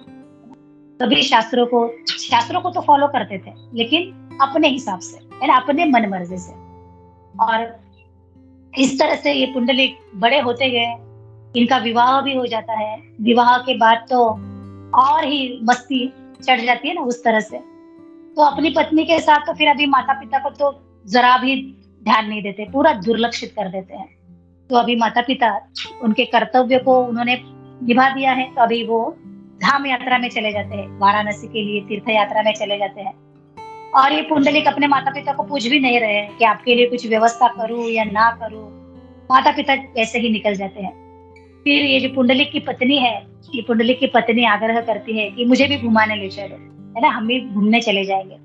कभी शास्त्रों को तो फॉलो करते थे, लेकिन अपने हिसाब से, है ना, अपने मन मर्जी से। और इस तरह से ये पुंडलिक बड़े होते गए। इनका विवाह भी हो जाता है। विवाह के बाद तो और ही मस्ती चढ़ जाती है ना उस तरह से। तो अपनी पत्नी के साथ तो फिर अभी माता पिता को तो जरा भी ध्यान नहीं देते, पूरा दुर्लक्षित कर देते हैं। तो अभी माता पिता उनके कर्तव्य को उन्होंने निभा दिया है, तो अभी वो धाम यात्रा में चले जाते हैं, वाराणसी के लिए तीर्थ यात्रा में चले जाते हैं। और ये पुंडलिक अपने माता पिता को पूछ भी नहीं रहे हैं कि आपके लिए कुछ व्यवस्था करूं या ना करूं। माता पिता ऐसे ही निकल जाते हैं। फिर ये जो पुंडलिक की पत्नी है, ये पुंडलिक की पत्नी आग्रह करती है कि मुझे भी घुमाने ले चलो, है ना, हम भी घूमने चले जाएंगे।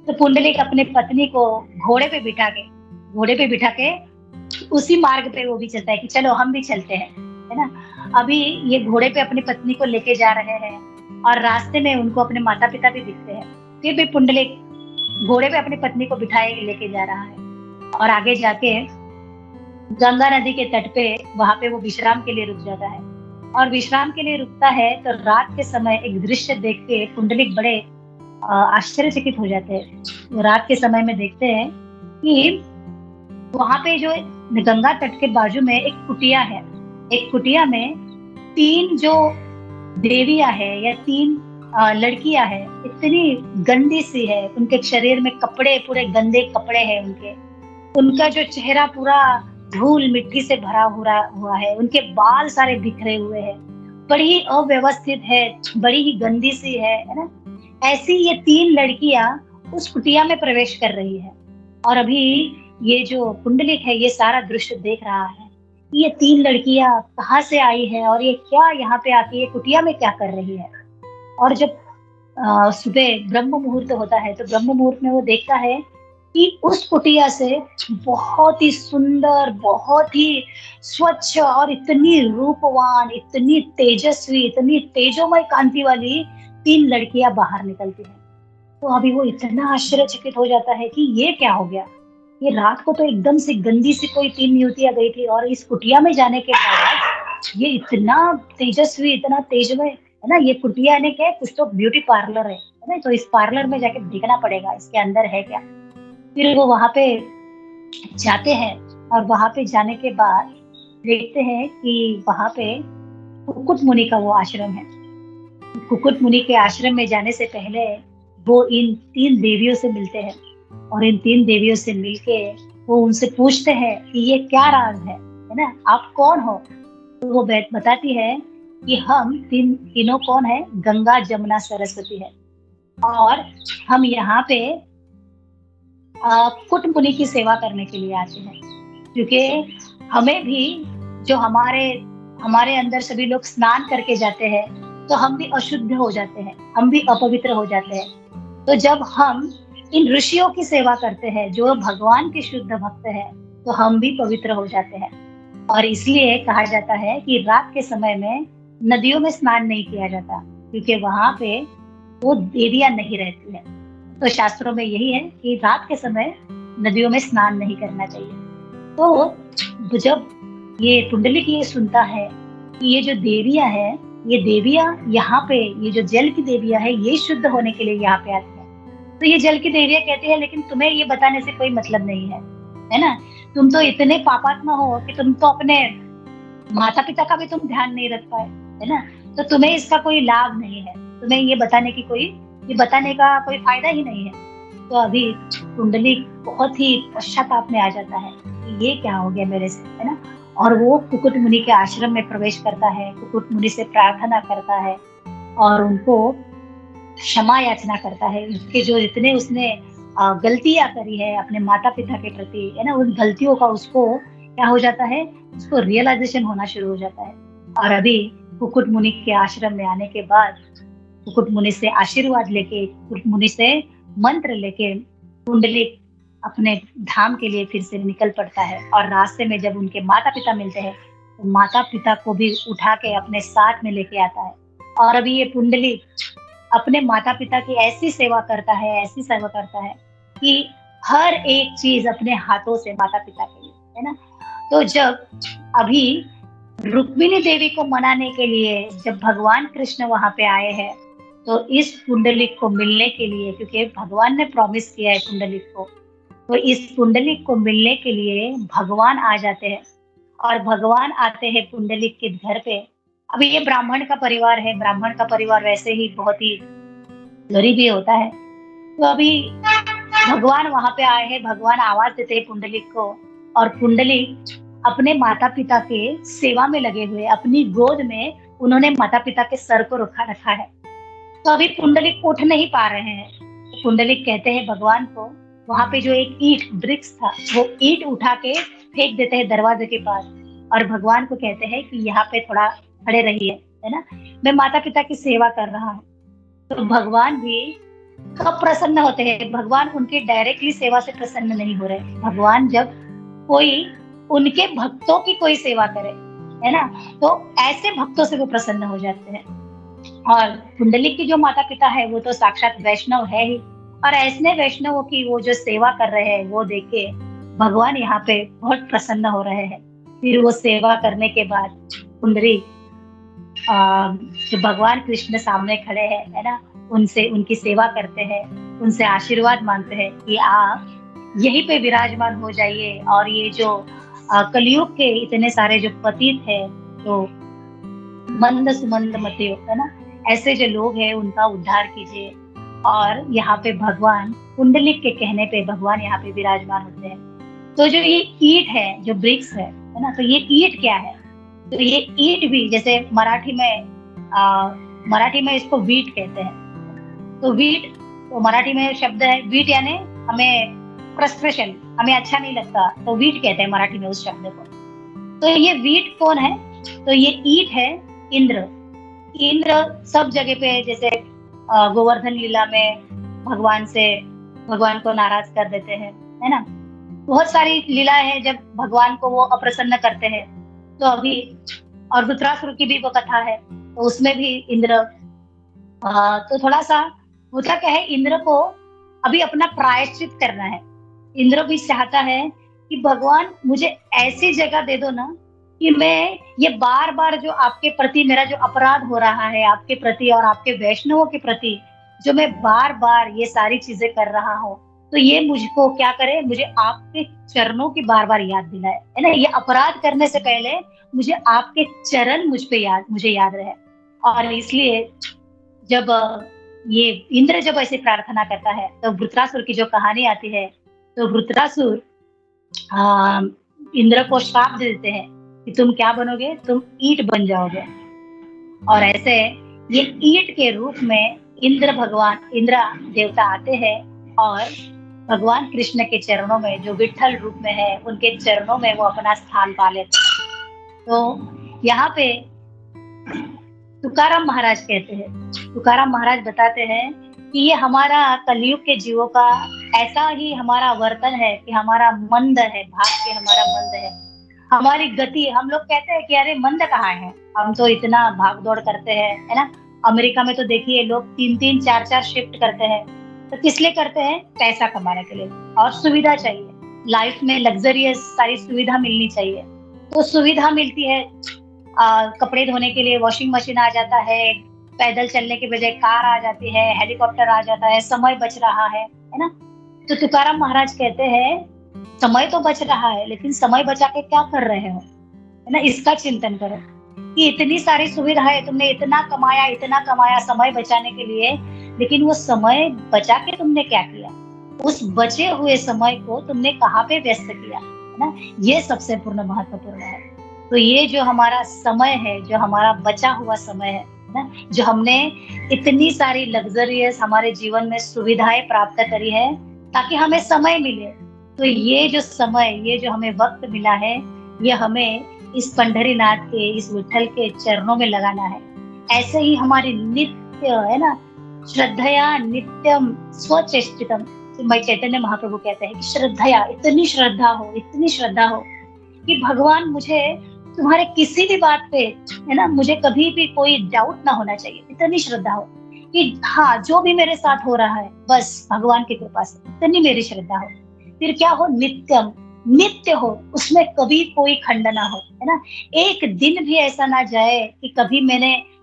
तो पुंडलिक अपने पत्नी को घोड़े पे बिठा के उसी मार्ग पे वो भी चलता है कि चलो हम भी चलते हैं, है ना। अभी ये घोड़े पे अपनी पत्नी को लेके जा रहे हैं और रास्ते में उनको अपने माता पिता भी दिखते हैं। फिर भी पुंडलिक घोड़े पे अपनी पत्नी को बिठाए लेके जा रहा है। और आगे जाके गंगा नदी के तट पे वहां पे वो विश्राम के लिए रुक जाता है। और विश्राम के लिए रुकता है तो रात के समय एक दृश्य देख के पुंडलिक बड़े आश्चर्यचकित हो जाते हैं। रात के समय में देखते हैं कि वहां पे जो गंगा तट के बाजू में एक कुटिया है। एक कुटिया में 3 जो देवियां है या 3 लड़कियां है, इतनी गंदी सी है। उनके शरीर में कपड़े, पूरे गंदे कपड़े हैं उनके। उनका जो चेहरा पूरा धूल मिट्टी से भरा हुआ है। उनके बाल सारे बिखरे हुए हैं। बड़ी ही अव्यवस्थित है, बड़ी ही गंदी सी है ना। ऐसी ये 3 लड़कियां उस कुटिया में प्रवेश कर रही है। और अभी ये जो पुंडलिक है ये सारा दृश्य देख रहा है। ये 3 लड़कियां कहाँ से आई है और ये क्या यहाँ पे आके ये कुटिया में क्या कर रही है। और जब सुबह ब्रह्म मुहूर्त होता है तो ब्रह्म मुहूर्त में वो देखता है कि उस कुटिया से बहुत ही सुंदर, बहुत ही स्वच्छ और इतनी रूपवान, इतनी तेजस्वी, इतनी तेजोमय कांति वाली 3 लड़कियां बाहर निकलती हैं। तो अभी वो इतना आश्चर्यचकित हो जाता है कि ये क्या हो गया। ये रात को तो एकदम से गंदी सी कोई 3 युवतियां गई थी और इस कुटिया में जाने के बाद ये इतना तेजस्वी, इतना तेजमय, है ना। ये कुटिया ने क्या है, कुछ तो ब्यूटी पार्लर है ना। तो इस पार्लर में जाके देखना पड़ेगा इसके अंदर है क्या। फिर वो वहां पे जाते हैं और वहां पे जाने के बाद देखते हैं कि वहां पे कुकुट मुनि का वो आश्रम है। कुकुट मुनि के आश्रम में जाने से पहले वो इन 3 देवियों से मिलते हैं। और इन 3 देवियों से मिलके वो उनसे पूछते हैं कि ये क्या राज है ना, आप कौन हो। तो वो बताती है कि हम तीनों कौन है, गंगा जमुना सरस्वती है। और हम यहाँ पे कुट मुनि की सेवा करने के लिए आते हैं, क्योंकि हमें भी जो हमारे अंदर सभी लोग स्नान करके जाते हैं तो हम भी अशुद्ध हो जाते हैं, हम भी अपवित्र हो जाते हैं। तो जब हम इन ऋषियों की सेवा करते हैं जो भगवान के शुद्ध भक्त हैं तो हम भी पवित्र हो जाते हैं। और इसलिए कहा जाता है कि रात के समय में नदियों में स्नान नहीं किया जाता, क्योंकि वहां पे वो देवियां नहीं रहती है। तो शास्त्रों में यही है कि रात के समय नदियों में स्नान नहीं करना चाहिए। तो जब ये पुंडलिक ये सुनता है कि ये जो देवियां है, ये देवियां यहाँ पे, ये जो जल की देवियां है ये शुद्ध होने के लिए यहाँ पे आती है। तो ये जल की देवियां कहती है लेकिन तुम्हें ये बताने से कोई मतलब नहीं है ना। तुम तो इतने पापात्मा हो कि तुम तो अपने माता पिता का भी तुम ध्यान नहीं रख पाए, है ना। तो तुम्हें इसका कोई लाभ नहीं है, तुम्हें ये बताने का कोई फायदा ही नहीं है। तो अभी पुंडलिक बहुत ही पश्चाताप में आ जाता है कि ये क्या हो गया मेरे से, है ना। और वो कुकुट मुनि के आश्रम में प्रवेश करता है, कुकुट मुनि से प्रार्थना करता है और उनको क्षमा याचना करता है। उसके जो इतने उसने गलतियां करी है अपने माता पिता के प्रति, है ना, उन गलतियों का उसको क्या हो जाता है, उसको रियलाइजेशन होना शुरू हो जाता है। और अभी कुकुट मुनि के आश्रम में आने के बाद कुकुट मुनि से आशीर्वाद लेके, कुकुट मुनि से मंत्र लेके पुंडलिक अपने धाम के लिए फिर से निकल पड़ता है। और रास्ते में जब उनके माता पिता मिलते हैं तो माता पिता को भी उठा के अपने साथ में लेके आता है। और अभी ये पुंडलिक अपने माता पिता की ऐसी सेवा करता है, ऐसी सेवा करता है कि हर एक चीज अपने हाथों से माता पिता के लिए, है ना। तो जब अभी रुक्मिणी देवी को मनाने के लिए जब भगवान कृष्ण वहां पे आए हैं, तो इस पुंडलिक को मिलने के लिए, क्योंकि भगवान ने प्रॉमिस किया है पुंडलिक को, तो इस पुंडलिक को मिलने के लिए भगवान आ जाते हैं। और भगवान आते हैं पुंडलिक के घर पे। अभी ये ब्राह्मण का परिवार है, ब्राह्मण का परिवार वैसे ही बहुत ही गरीब ही होता है। तो अभी भगवान वहां पे आए हैं, भगवान आवाज देते हैं पुंडलिक को, और पुंडलिक अपने माता पिता के सेवा में लगे हुए, अपनी गोद में उन्होंने माता पिता के सर को रखा है। तो अभी पुंडलिक उठ नहीं पा रहे हैं। तो पुंडलिक कहते हैं भगवान को, वहां पे जो एक ईट ब्रिक्स था वो ईट उठा के फेंक देते हैं दरवाजे के पास, और भगवान को कहते हैं कि यहाँ पे थोड़ा खड़े रहिए, है ना, मैं माता पिता की सेवा कर रहा हूँ। तो भगवान भी कब प्रसन्न होते हैं? भगवान उनके डायरेक्टली सेवा से प्रसन्न नहीं हो रहे। भगवान जब कोई उनके भक्तों की कोई सेवा करे, है ना, तो ऐसे भक्तों से वो प्रसन्न हो जाते हैं। और पुंडलिक की जो माता पिता है वो तो साक्षात वैष्णव है ही, और ऐसे वैष्णवों की वो जो सेवा कर रहे हैं वो देख के भगवान यहाँ पे बहुत प्रसन्न हो रहे हैं। फिर वो सेवा करने के बाद पुंडलिक जो भगवान कृष्ण सामने खड़े हैं, है ना, उनसे उनकी सेवा करते हैं, उनसे आशीर्वाद मांगते हैं कि आप यहीं पे विराजमान हो जाइए, और ये जो कलयुग के इतने सारे जो पतित है, जो मंद सुमंद मते, है ना, ऐसे जो लोग हैं उनका उद्धार कीजिए। और यहाँ पे भगवान पुंडलिक के कहने पे भगवान यहाँ पे विराजमान होते हैं। तो जो ये ईट है, जो ब्रिक्स है ना, तो ये ईट क्या है? तो ये ईट भी जैसे मराठी में इसको वीट कहते हैं। तो वीट तो मराठी में शब्द है वीट, यानी हमें फ्रस्ट्रेशन, हमें अच्छा नहीं लगता, तो वीट कहते हैं मराठी में उस शब्द को। तो ये वीट कौन है? तो ये ईट है इंद्र। इंद्र सब जगह पे, जैसे गोवर्धन लीला में भगवान को नाराज कर देते हैं, है ना, बहुत सारी लीला है जब भगवान को वो अप्रसन्न करते हैं। तो अभी और वृत्रासुर की भी वो कथा है, तो उसमें भी इंद्र तो थोड़ा सा होता क्या है, इंद्र को अभी अपना प्रायश्चित करना है। इंद्र भी चाहता है कि भगवान मुझे ऐसी जगह दे दो ना कि मैं ये बार बार जो आपके प्रति मेरा जो अपराध हो रहा है आपके प्रति और आपके वैष्णवों के प्रति, जो मैं बार बार ये सारी चीजें कर रहा हूँ, तो ये मुझको क्या करे, मुझे आपके चरणों की बार बार याद दिलाए, है ना। ये अपराध करने से पहले मुझे आपके चरण मुझे याद रहे। और इसलिए जब ये इंद्र जब ऐसे प्रार्थना करता है तो वृत्रासुर की जो कहानी आती है, तो वृत्रासुर इंद्र को श्राप दे देते हैं कि तुम क्या बनोगे, तुम ईट बन जाओगे। और ऐसे ये ईट के रूप में इंद्र देवता आते हैं और भगवान कृष्ण के चरणों में, जो विठ्ठल रूप में है, उनके चरणों में वो अपना स्थान पा लेते हैं। तो यहाँ पे तुकाराम महाराज कहते हैं, तुकाराम महाराज बताते हैं कि ये हमारा कलयुग के जीवों का ऐसा ही हमारा वर्तन है कि हमारा मंद है, भाग्य हमारा मंद है, हमारी गति। हम लोग कहते हैं कि अरे मंद कहाँ है, हम तो इतना भाग दौड़ करते हैं, है ना। अमेरिका में तो देखिए लोग 3-3, 4-4 शिफ्ट करते हैं, तो किस लिए करते हैं? पैसा कमाने के लिए, और सुविधा चाहिए लाइफ में, लग्जरियस सारी सुविधा मिलनी चाहिए। तो सुविधा मिलती है, कपड़े धोने के लिए वॉशिंग मशीन आ जाता है, पैदल चलने के बजाय कार आ जाती है, हेलीकॉप्टर आ जाता है, समय बच रहा है ना। तो तुकाराम महाराज कहते हैं समय तो बच रहा है, लेकिन समय बचा के क्या कर रहे हो, है ना, इसका चिंतन करो कि इतनी सारी सुविधाएं, तुमने इतना कमाया समय बचाने के लिए, लेकिन वो समय बचा के तुमने क्या किया? उस बचे हुए समय को तुमने कहाँ पे व्यस्त किया, है ना। ये सबसे पूर्ण महत्वपूर्ण है। तो ये जो हमारा समय है, जो हमारा बचा हुआ समय है ना, जो हमने इतनी सारी लग्जरियस हमारे जीवन में सुविधाएं प्राप्त करी है ताकि हमें समय मिले, तो ये जो समय, ये जो हमें वक्त मिला है, ये हमें इस पंढरीनाथ के, इस विठ्ठल के चरणों में लगाना है। ऐसे ही हमारी नित्य, है ना, श्रद्धया नित्यम स्वचेष्टितम, मैं चैतन्य महाप्रभु कहते हैं कि श्रद्धा, इतनी श्रद्धा हो कि भगवान मुझे तुम्हारे किसी भी बात पे, है ना, मुझे कभी भी कोई डाउट ना होना चाहिए, इतनी श्रद्धा हो कि हाँ जो भी मेरे साथ हो रहा है बस भगवान की कृपा से, इतनी मेरी श्रद्धा हो। फिर क्या हो, नित्यम, नित्य हो, उसमें कभी कोई खंड ना हो, है ना। एक दिन भी ऐसा ना जाए कि कभी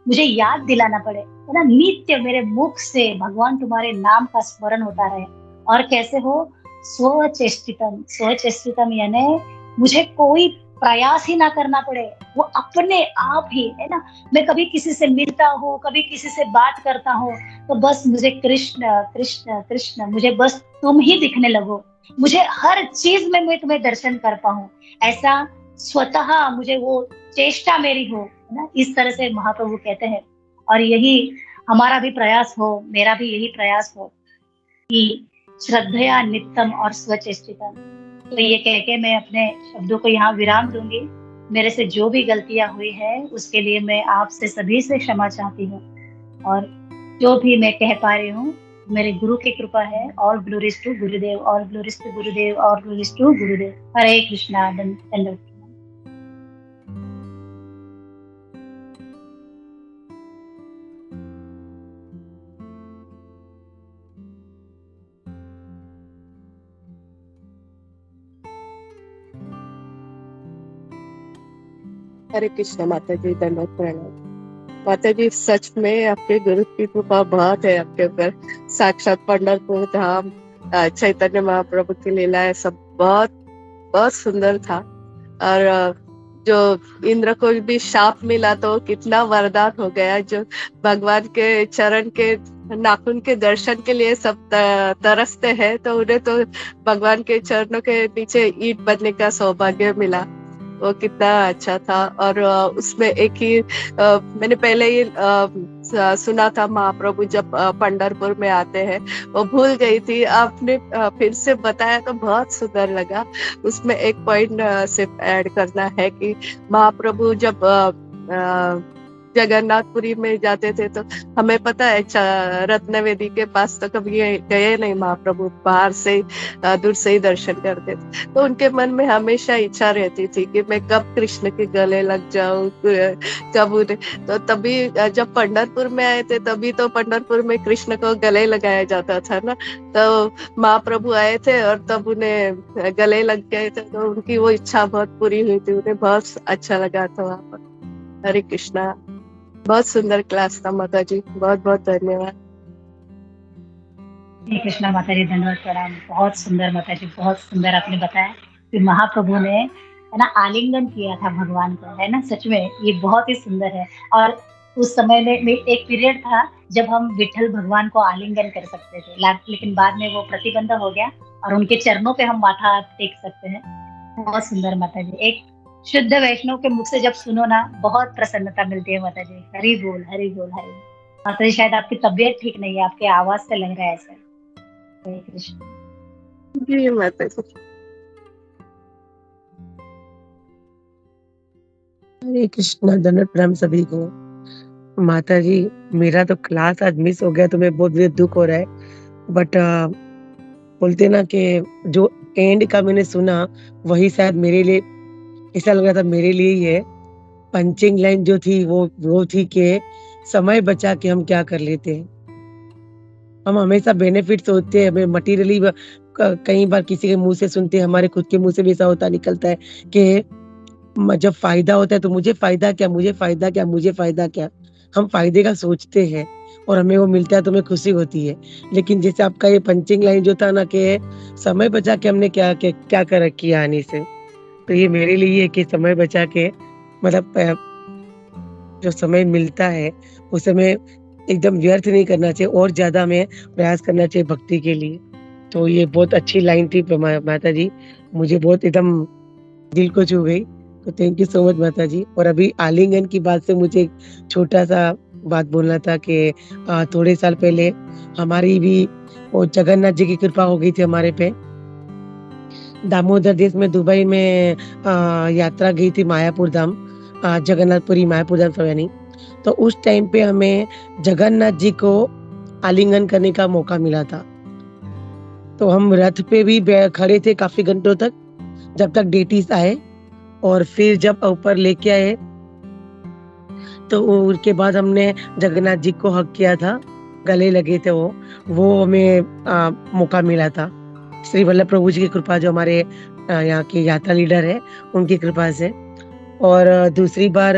मुझे याद दिलाना पड़े, है ना। नित्य मेरे मुख से भगवान तुम्हारे नाम का स्मरण होता रहे। और कैसे हो, स्वचेष्टितम, स्वचेष्टितम यानी मुझे कोई प्रयास ही ना करना पड़े, वो अपने आप ही, है ना। मैं कभी किसी से मिलता हूँ, कभी किसी से बात करता हूँ, तो बस मुझे कृष्ण कृष्ण कृष्ण, मुझे बस तुम ही दिखने लगो, मुझे हर चीज में मैं तुम्हें दर्शन कर पाऊं, ऐसा स्वतः मुझे वो चेष्टा मेरी हो, है ना। इस तरह से महाप्रभु कहते हैं। और यही हमारा भी प्रयास हो, मेरा भी यही प्रयास हो कि श्रद्धया नित्यम और स्वचेष्टितम। तो ये कह के मैं अपने शब्दों को यहाँ विराम दूंगी। मेरे से जो भी गलतियां हुई है उसके लिए मैं आपसे सभी से क्षमा चाहती हूँ। और जो भी मैं कह पा रही हूँ मेरे गुरु की कृपा है। All glories to Gurudev, all glories to Gurudev, all glories to गुरुदेव। हरे कृष्णा, दंडवत। हरे कृष्ण माता जी, दंडवत प्रणाम। माता जी सच में आपके गुरु की कृपा बहुत है आपके ऊपर। साक्षात पंढरपुर धाम, चैतन्य महाप्रभु की लीलाएं सब बहुत बहुत सुंदर था। और जो इंद्र को भी शाप मिला तो कितना वरदान हो गया। जो भगवान के चरण के नाखून के दर्शन के लिए सब तरसते हैं, तो उन्हें तो भगवान के चरणों के नीचे ईंट बनने का सौभाग्य मिला। वो कितना अच्छा था। और उसमें एक ही मैंने पहले ही सुना था, महाप्रभु जब पंढरपुर में आते हैं, वो भूल गई थी। आपने फिर से बताया तो बहुत सुंदर लगा। उसमें एक पॉइंट सिर्फ ऐड करना है कि महाप्रभु जब जगन्नाथपुरी में जाते थे तो हमें पता है रत्नवेदी के पास तो कभी गए नहीं महाप्रभु, बाहर से दूर से ही दर्शन करते थे। तो उनके मन में हमेशा इच्छा रहती थी कि मैं कब कृष्ण के गले लग जाऊं, कब उन्हें। तो तभी जब पंढरपुर में आए थे तभी तो पंढरपुर में कृष्ण को गले लगाया जाता था ना। तो महाप्रभु आए थे और तब उन्हें गले लग गए थे, तो उनकी वो इच्छा बहुत पूरी हुई थी। उन्हें बहुत अच्छा लगा था वहां पर। हरे कृष्णा, बहुत सुंदर क्लास था माता जी, बहुत बहुत धन्यवाद। श्री कृष्णा माता जी, धन्यवाद प्रणाम। बहुत सुंदर माता जी, बहुत सुंदर आपने बताया कि महाप्रभु ने, है ना, आलिंगन किया था भगवान को, है ना। सच में ये बहुत ही सुंदर है। और उस समय में एक पीरियड था जब हम विठल भगवान को आलिंगन कर सकते थे, लेकिन बाद में वो प्रतिबंध हो गया और उनके चरणों पे हम माथा टेक सकते हैं। बहुत सुंदर माता जी। एक शुद्ध वैष्णव के मुख से जब सुनो ना, बहुत प्रसन्नता मिलती है माता जी। हरि बोल, हरि बोल, हरि बोल। माता जी शायद आपकी तबीयत ठीक नहीं है, आपके आवाज से लग रहा है ऐसा। हरे कृष्ण। जी माता जी। हरे कृष्णा, दंडवत प्रणाम सभी को। माता जी, मेरा तो क्लास आज मिस हो गया तो मैं बहुत दुख हो रहा है। बट बोलते ना कि जो एंड का मैंने सुना वही शायद मेरे लिए, ऐसा लग रहा था मेरे लिए ही है। पंचिंग लाइन जो थी वो थी कि समय बचा के हम क्या कर लेते हैं। हम हमेशा बेनिफिट सोचते हैं, हमें मटीरियली कई बार किसी के मुंह से सुनते हैं, हमारे खुद के मुंह से भी ऐसा होता निकलता है कि जब फायदा होता है तो मुझे फायदा क्या, मुझे फायदा क्या, मुझे फायदा क्या। हम फायदे का सोचते हैं और हमें वो मिलता है तो हमें खुशी होती है। लेकिन जैसे आपका ये पंचिंग लाइन जो था ना कि समय बचा के हमने क्या कर किया आने से, तो ये मेरे लिए है कि समय बचा के मतलब जो समय मिलता है उस समय एकदम व्यर्थ नहीं करना चाहिए और ज्यादा हमें प्रयास करना चाहिए भक्ति के लिए। तो ये बहुत अच्छी लाइन थी माता जी, मुझे बहुत एकदम दिल को छू गई। तो थैंक यू सो मच माता जी। और अभी आलिंगन की बात से मुझे एक छोटा सा बात बोलना था कि थोड़े साल पहले हमारी भी वो जगन्नाथ जी की कृपा हो गई थी हमारे पे। दामोदर देश में दुबई में यात्रा गई थी मायापुर धाम, जगन्नाथपुरी मायापुर धाम सवयानी। तो उस टाइम पे हमें जगन्नाथ जी को आलिंगन करने का मौका मिला था। तो हम रथ पे भी खड़े थे काफी घंटों तक, जब तक डेटीज आए। और फिर जब ऊपर लेके आए तो उसके बाद हमने जगन्नाथ जी को हक किया था, गले लगे थे वो हमें मौका मिला था श्री वल्लभ प्रभु जी की कृपा, जो हमारे यहाँ के यात्रा लीडर है उनकी कृपा से। और दूसरी बार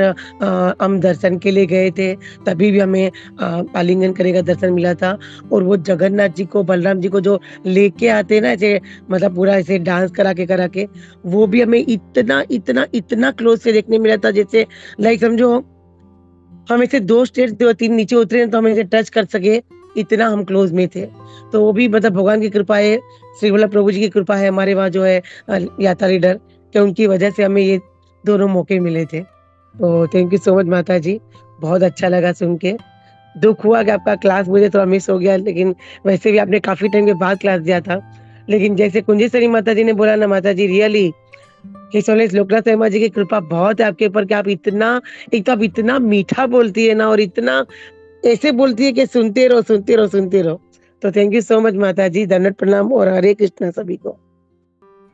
हम दर्शन के लिए गए थे, तभी भी हमें आलिंगन करने का दर्शन मिला था। और वो जगन्नाथ जी को, बलराम जी को जो लेके आते ना, ऐसे मतलब पूरा ऐसे डांस करा के वो भी हमें इतना इतना इतना क्लोज से देखने मिला था, जैसे लाइक समझो हम ऐसे 2 स्टेज 2-3 नीचे उतरे तो हम ऐसे टच कर सके, इतना हम क्लोज में थे। तो वो भी मतलब भगवान की कृपा है, श्री वल्लभ प्रभु जी की कृपा है हमारे वहाँ जो है यात्रा लीडर, कि उनकी वजह से हमें ये दोनों मौके मिले थे। तो थैंक यू सो मच माता जी, बहुत अच्छा लगा सुन के। दुःख हुआ कि आपका क्लास मुझे थोड़ा मिस हो गया, लेकिन वैसे भी आपने काफ़ी टाइम के बाद क्लास दिया था। लेकिन जैसे कुंजेश्वरी माता जी ने बोला ना, माता जी really his always Loknath Sharma ji की कृपा बहुत है आपके ऊपर, कि आप इतना, एक तो आप इतना मीठा बोलती है ना, और इतना ऐसे बोलती है कि सुनते रहो, सुनते रहो, सुनते रहो। तो थैंक यू सो मच माता जी, दंडवत प्रणाम और हरे कृष्णा सभी को।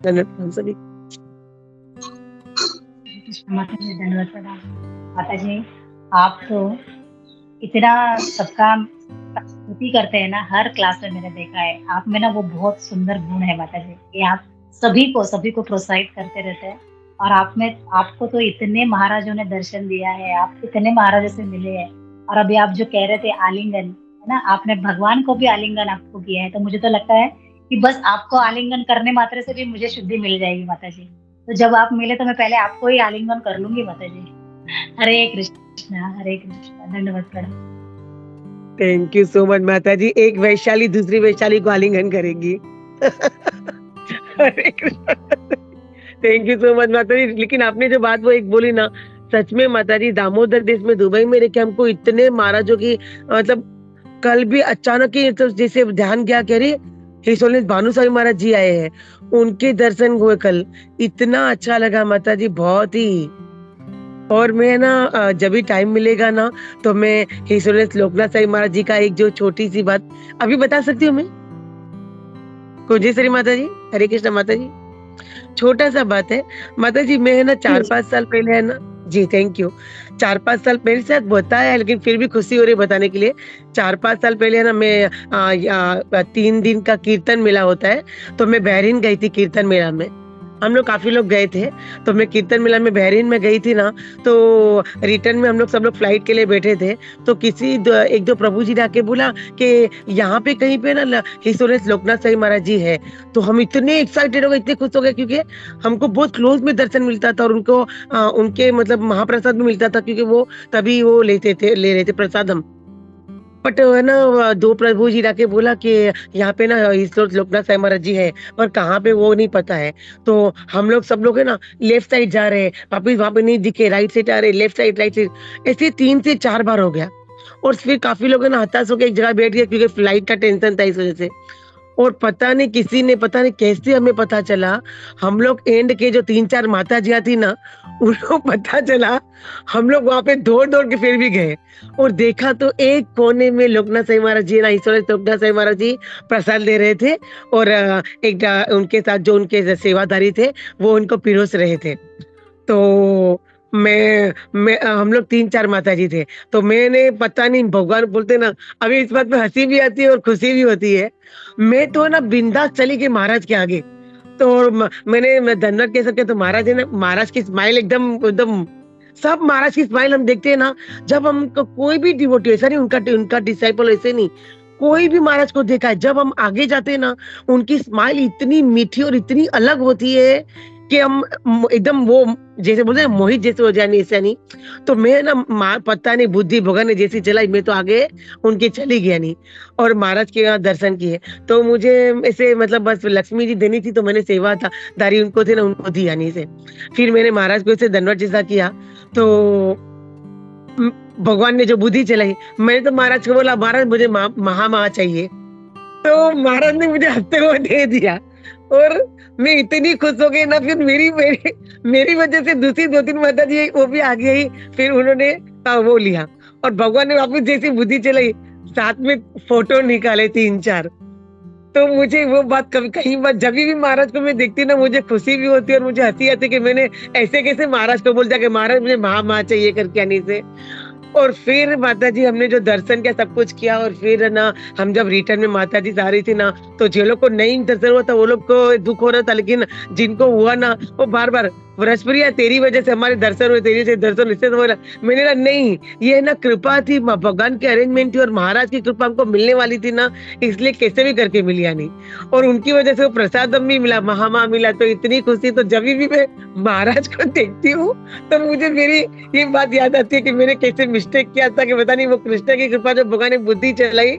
दंडवत प्रणाम सभी को। हरे कृष्ण माता जी, धन्यवाद प्रणाम। माता जी, आप तो इतना सबका स्तुति करते हैं ना, हर क्लास में मैंने देखा है आप में ना वो बहुत सुंदर गुण है माता जी, कि आप सभी को प्रोत्साहित करते रहते हैं। और आप में, आपको तो इतने महाराजों ने दर्शन दिया है, आप इतने महाराजों से मिले हैं। और अभी आप जो कह रहे थे आलिंगन, है ना, आपने भगवान को भी आलिंगन आपको किया है, तो मुझे तो लगता है कि बस आपको आलिंगन करने मात्र से भी मुझे शुद्धि मिल जाएगी माता जी। तो जब आप मिले तो मैं पहले आपको ही आलिंगन कर लूंगी माता जी। हरे कृष्णा, हरे कृष्णा, धन्यवाद प्रणाम। थैंक यू सो मच माता जी, एक वैशाली दूसरी वैशाली को आलिंगन करेंगी। Hare Krishna. Thank you so much माता जी। लेकिन आपने जो बात वो एक बोली ना, सच में माता जी, दामोदर देश में दुबई में रह के हमको इतने महाराजों की, मतलब कल भी अचानक ही तो जैसे ध्यान गया, कह रही हिज ऑलवेज भानुसारी महाराज जी आए हैं, उनके दर्शन हुए कल, इतना अच्छा लगा माता जी, बहुत ही। और मैं ना जब भी टाइम मिलेगा ना, तो मैं हिज ऑलवेज लोकनाथ साई महाराज जी का एक जो छोटी सी बात अभी बता सकती हूँ मैं। कुंजेश्वरी माता जी, हरे कृष्ण माता जी, छोटा सा बात है माता जी। मैं है ना 4-5 साल पहले है ना जी, थैंक यू। 4-5 साल पहले शायद बताया है, लेकिन फिर भी खुशी हो रही है बताने के लिए। 4-5 साल पहले है ना, मैं 3 दिन का कीर्तन मेला होता है, तो मैं बहरीन गई थी कीर्तन मेला में। हम लोग काफी लोग गए थे, तो मैं कीर्तन मेला में बहरीन में गई थी ना, तो रिटर्न में हम लोग सब लोग फ्लाइट के लिए बैठे थे, तो किसी 1-2 प्रभु जी ने आके बोला कि यहाँ पे कहीं पे ना हिज ऑलवेज लोकनाथ साई महाराज जी है। तो हम इतने एक्साइटेड हो गए, इतने खुश हो गए, क्योंकि हमको बहुत क्लोज में दर्शन मिलता था, और उनको उनके मतलब महाप्रसाद भी मिलता था, क्योंकि वो तभी वो ले रहे थे प्रसाद हम। बट है ना 2 प्रभु जी जाके बोला कि यहाँ पे ना हिज ऑलवेज लोकनाथ साई महाराज जी है, पर कहाँ पे वो नहीं पता है। तो हम लोग सब लोग है ना लेफ्ट साइड जा रहे हैं, वापिस वहां पे नहीं दिखे, राइट साइड आ रहे, लेफ्ट साइड राइट साइड, ऐसे 3 से 4 बार हो गया। और फिर काफी लोग है ना हताश होकर एक जगह बैठ गए, क्योंकि फ्लाइट का टेंशन था इस वजह से। और पता नहीं किसी ने, पता नहीं कैसे हमें पता चला, हम लोग एंड के जो 3-4 माता जियां थी ना, उनको पता चला, हम लोग वहां पे दौड़ के फिर भी गए, और देखा तो एक कोने में लोकनाथ साई महाराज जी ना, ईश्वर लोकनाथ साई महाराज जी प्रसाद ले रहे थे, और उनके साथ जो उनके सेवादारी थे वो उनको पिरोस रहे थे। तो मैं हम लोग 3-4 माता जी थे, तो मैंने पता नहीं, भगवान बोलते ना, अभी इस बात में हंसी भी आती है और खुशी भी होती है। मैं तो ना बिंदास चली गई महाराज के आगे, तो मैं धन्यवाद कह सकते, तो महाराज है ना, महाराज की स्माइल एकदम एकदम, सब महाराज की स्माइल हम देखते हैं ना, जब हम कोई भी डिवोटी, ऐसा नहीं उनका डिसाइपल, ऐसे नहीं, कोई भी महाराज को देखा है, जब हम आगे जाते हैं ना, उनकी स्माइल इतनी मीठी और इतनी अलग होती है कि हम एकदम वो जैसे बोलते हैं मोहित जैसे हो जाए, ऐसा नहीं। तो मैं ना पता नहीं बुद्धि भगवान ने जैसी चलाई, मैं तो आगे उनके चली गया नहीं, और महाराज के यहाँ दर्शन किए। तो मुझे ऐसे मतलब बस लक्ष्मी जी देनी थी, तो मैंने सेवादारी उनको थे ना, उनको दी यानी से। फिर मैंने महाराज को ऐसे धन्यवाद जैसा किया, तो भगवान ने जो बुद्धि चलाई, मैंने तो महाराज को बोला, महाराज मुझे महा चाहिए, तो महाराज ने मुझे हंसते हुए दे दिया, और मैं इतनी खुश हो गई ना। फिर मेरी वजह से दूसरी 2-3 माता जी वो भी आ गई, फिर उन्होंने वो लिया, और भगवान ने वापस जैसी बुद्धि चलाई, साथ में फोटो निकाले 3-4। तो मुझे वो बात कभी कई बार जब भी महाराज को मैं देखती ना, मुझे खुशी भी होती है और मुझे हंसी आती है कि मैंने ऐसे कैसे महाराज को बोल दिया कि महाराज मुझे माँ चाहिए करके आने से। और फिर माता जी हमने जो दर्शन किया, सब कुछ किया, और फिर ना हम जब रिटर्न में माता जी जा रही थी ना, तो जो लोग को नहीं दर्शन हुआ था वो लोग को दुख हो रहा था, लेकिन जिनको हुआ ना वो बार बार, बृहस्पति तेरी वजह से हमारे दर्शन हुए, तेरी वजह से दर्शन इससे हो रहा। मैंने कहा नहीं, ये ना कृपा थी, भगवान की अरेंजमेंट थी और महाराज की कृपा हमको मिलने वाली थी ना, इसलिए कैसे भी करके मिली या नहीं। और उनकी वजह से वो प्रसादम भी मिला, महामा मिला, तो इतनी खुशी। तो जब भी मैं महाराज को देखती हूँ तो मुझे मेरी ये बात याद आती है कि मैंने कैसे मिस्टेक किया था, कि पता नहीं वो कृष्ण की कृपा जो भगवान ने बुद्धि चलाई।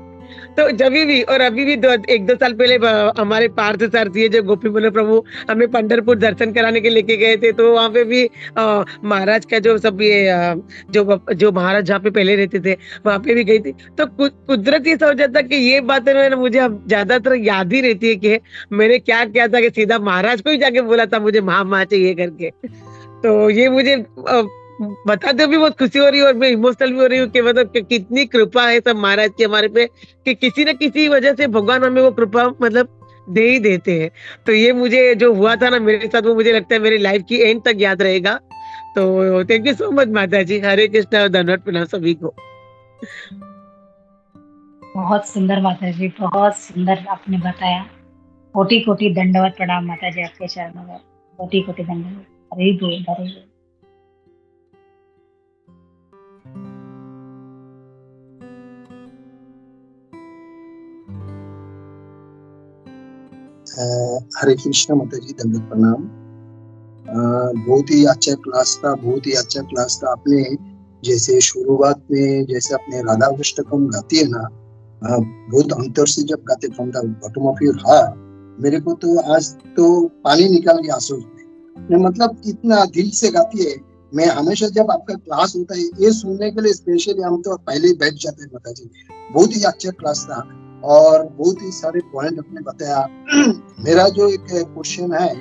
तो जब भी और अभी भी 1-2 साल पहले हमारे पार्थ सर थे जो गोपी बल्लभ प्रभु हमें पंढरपुर दर्शन कराने के लेके गए थे, तो वहां पे भी महाराज का जो सब ये जो महाराज जहाँ पे पहले रहते थे वहां पे भी गई थी। तो कुदरती ऐसा हो जाता कि ये बातें ना मुझे अब ज्यादातर याद ही रहती है कि मैंने क्या किया था, कि सीधा महाराज को ही जाके बोला था मुझे माँ चाहिए करके। तो ये मुझे बताते भी बहुत खुशी हो रही है और मैं इमोशनल भी हो रही हूँ कि मतलब कितनी कृपा है सब महाराज की हमारे पे, कि किसी न किसी वजह से भगवान हमें वो कृपा मतलब दे ही देते हैं। तो ये मुझे जो हुआ था ना मेरे साथ, वो मुझे लगता है मेरी लाइफ की एंड तक याद रहेगा। तो थैंक यू सो मच माता जी। हरे कृष्णा और धन्यवाद प्रणाम सभी को। बहुत सुंदर माता जी, बहुत सुंदर आपने बताया। कोटि कोटि दंडवत प्रणाम माता जी आपके चरणों में, कोटि कोटि दंडवत। हरे बोल, हरे बोल। हरे कृष्णा माता जी, दंडवत प्रणाम। बहुत ही अच्छा क्लास था, बहुत ही अच्छा क्लास था। आपने जैसे शुरुआत में जैसे अपने राधा अष्टकम गाती है ना, बहुत अंतर से जब गाते from the bottom of your heart, मेरे को तो आज तो पानी निकल गया आंसू में। मतलब इतना दिल से गाती है। मैं हमेशा जब आपका क्लास होता है ये सुनने के लिए स्पेशली हम तो पहले ही बैठ जाते हैं माता जी। बहुत ही अच्छा क्लास था और बहुत ही सारे पॉइंट आपने बताया। मेरा जो एक क्वेश्चन है,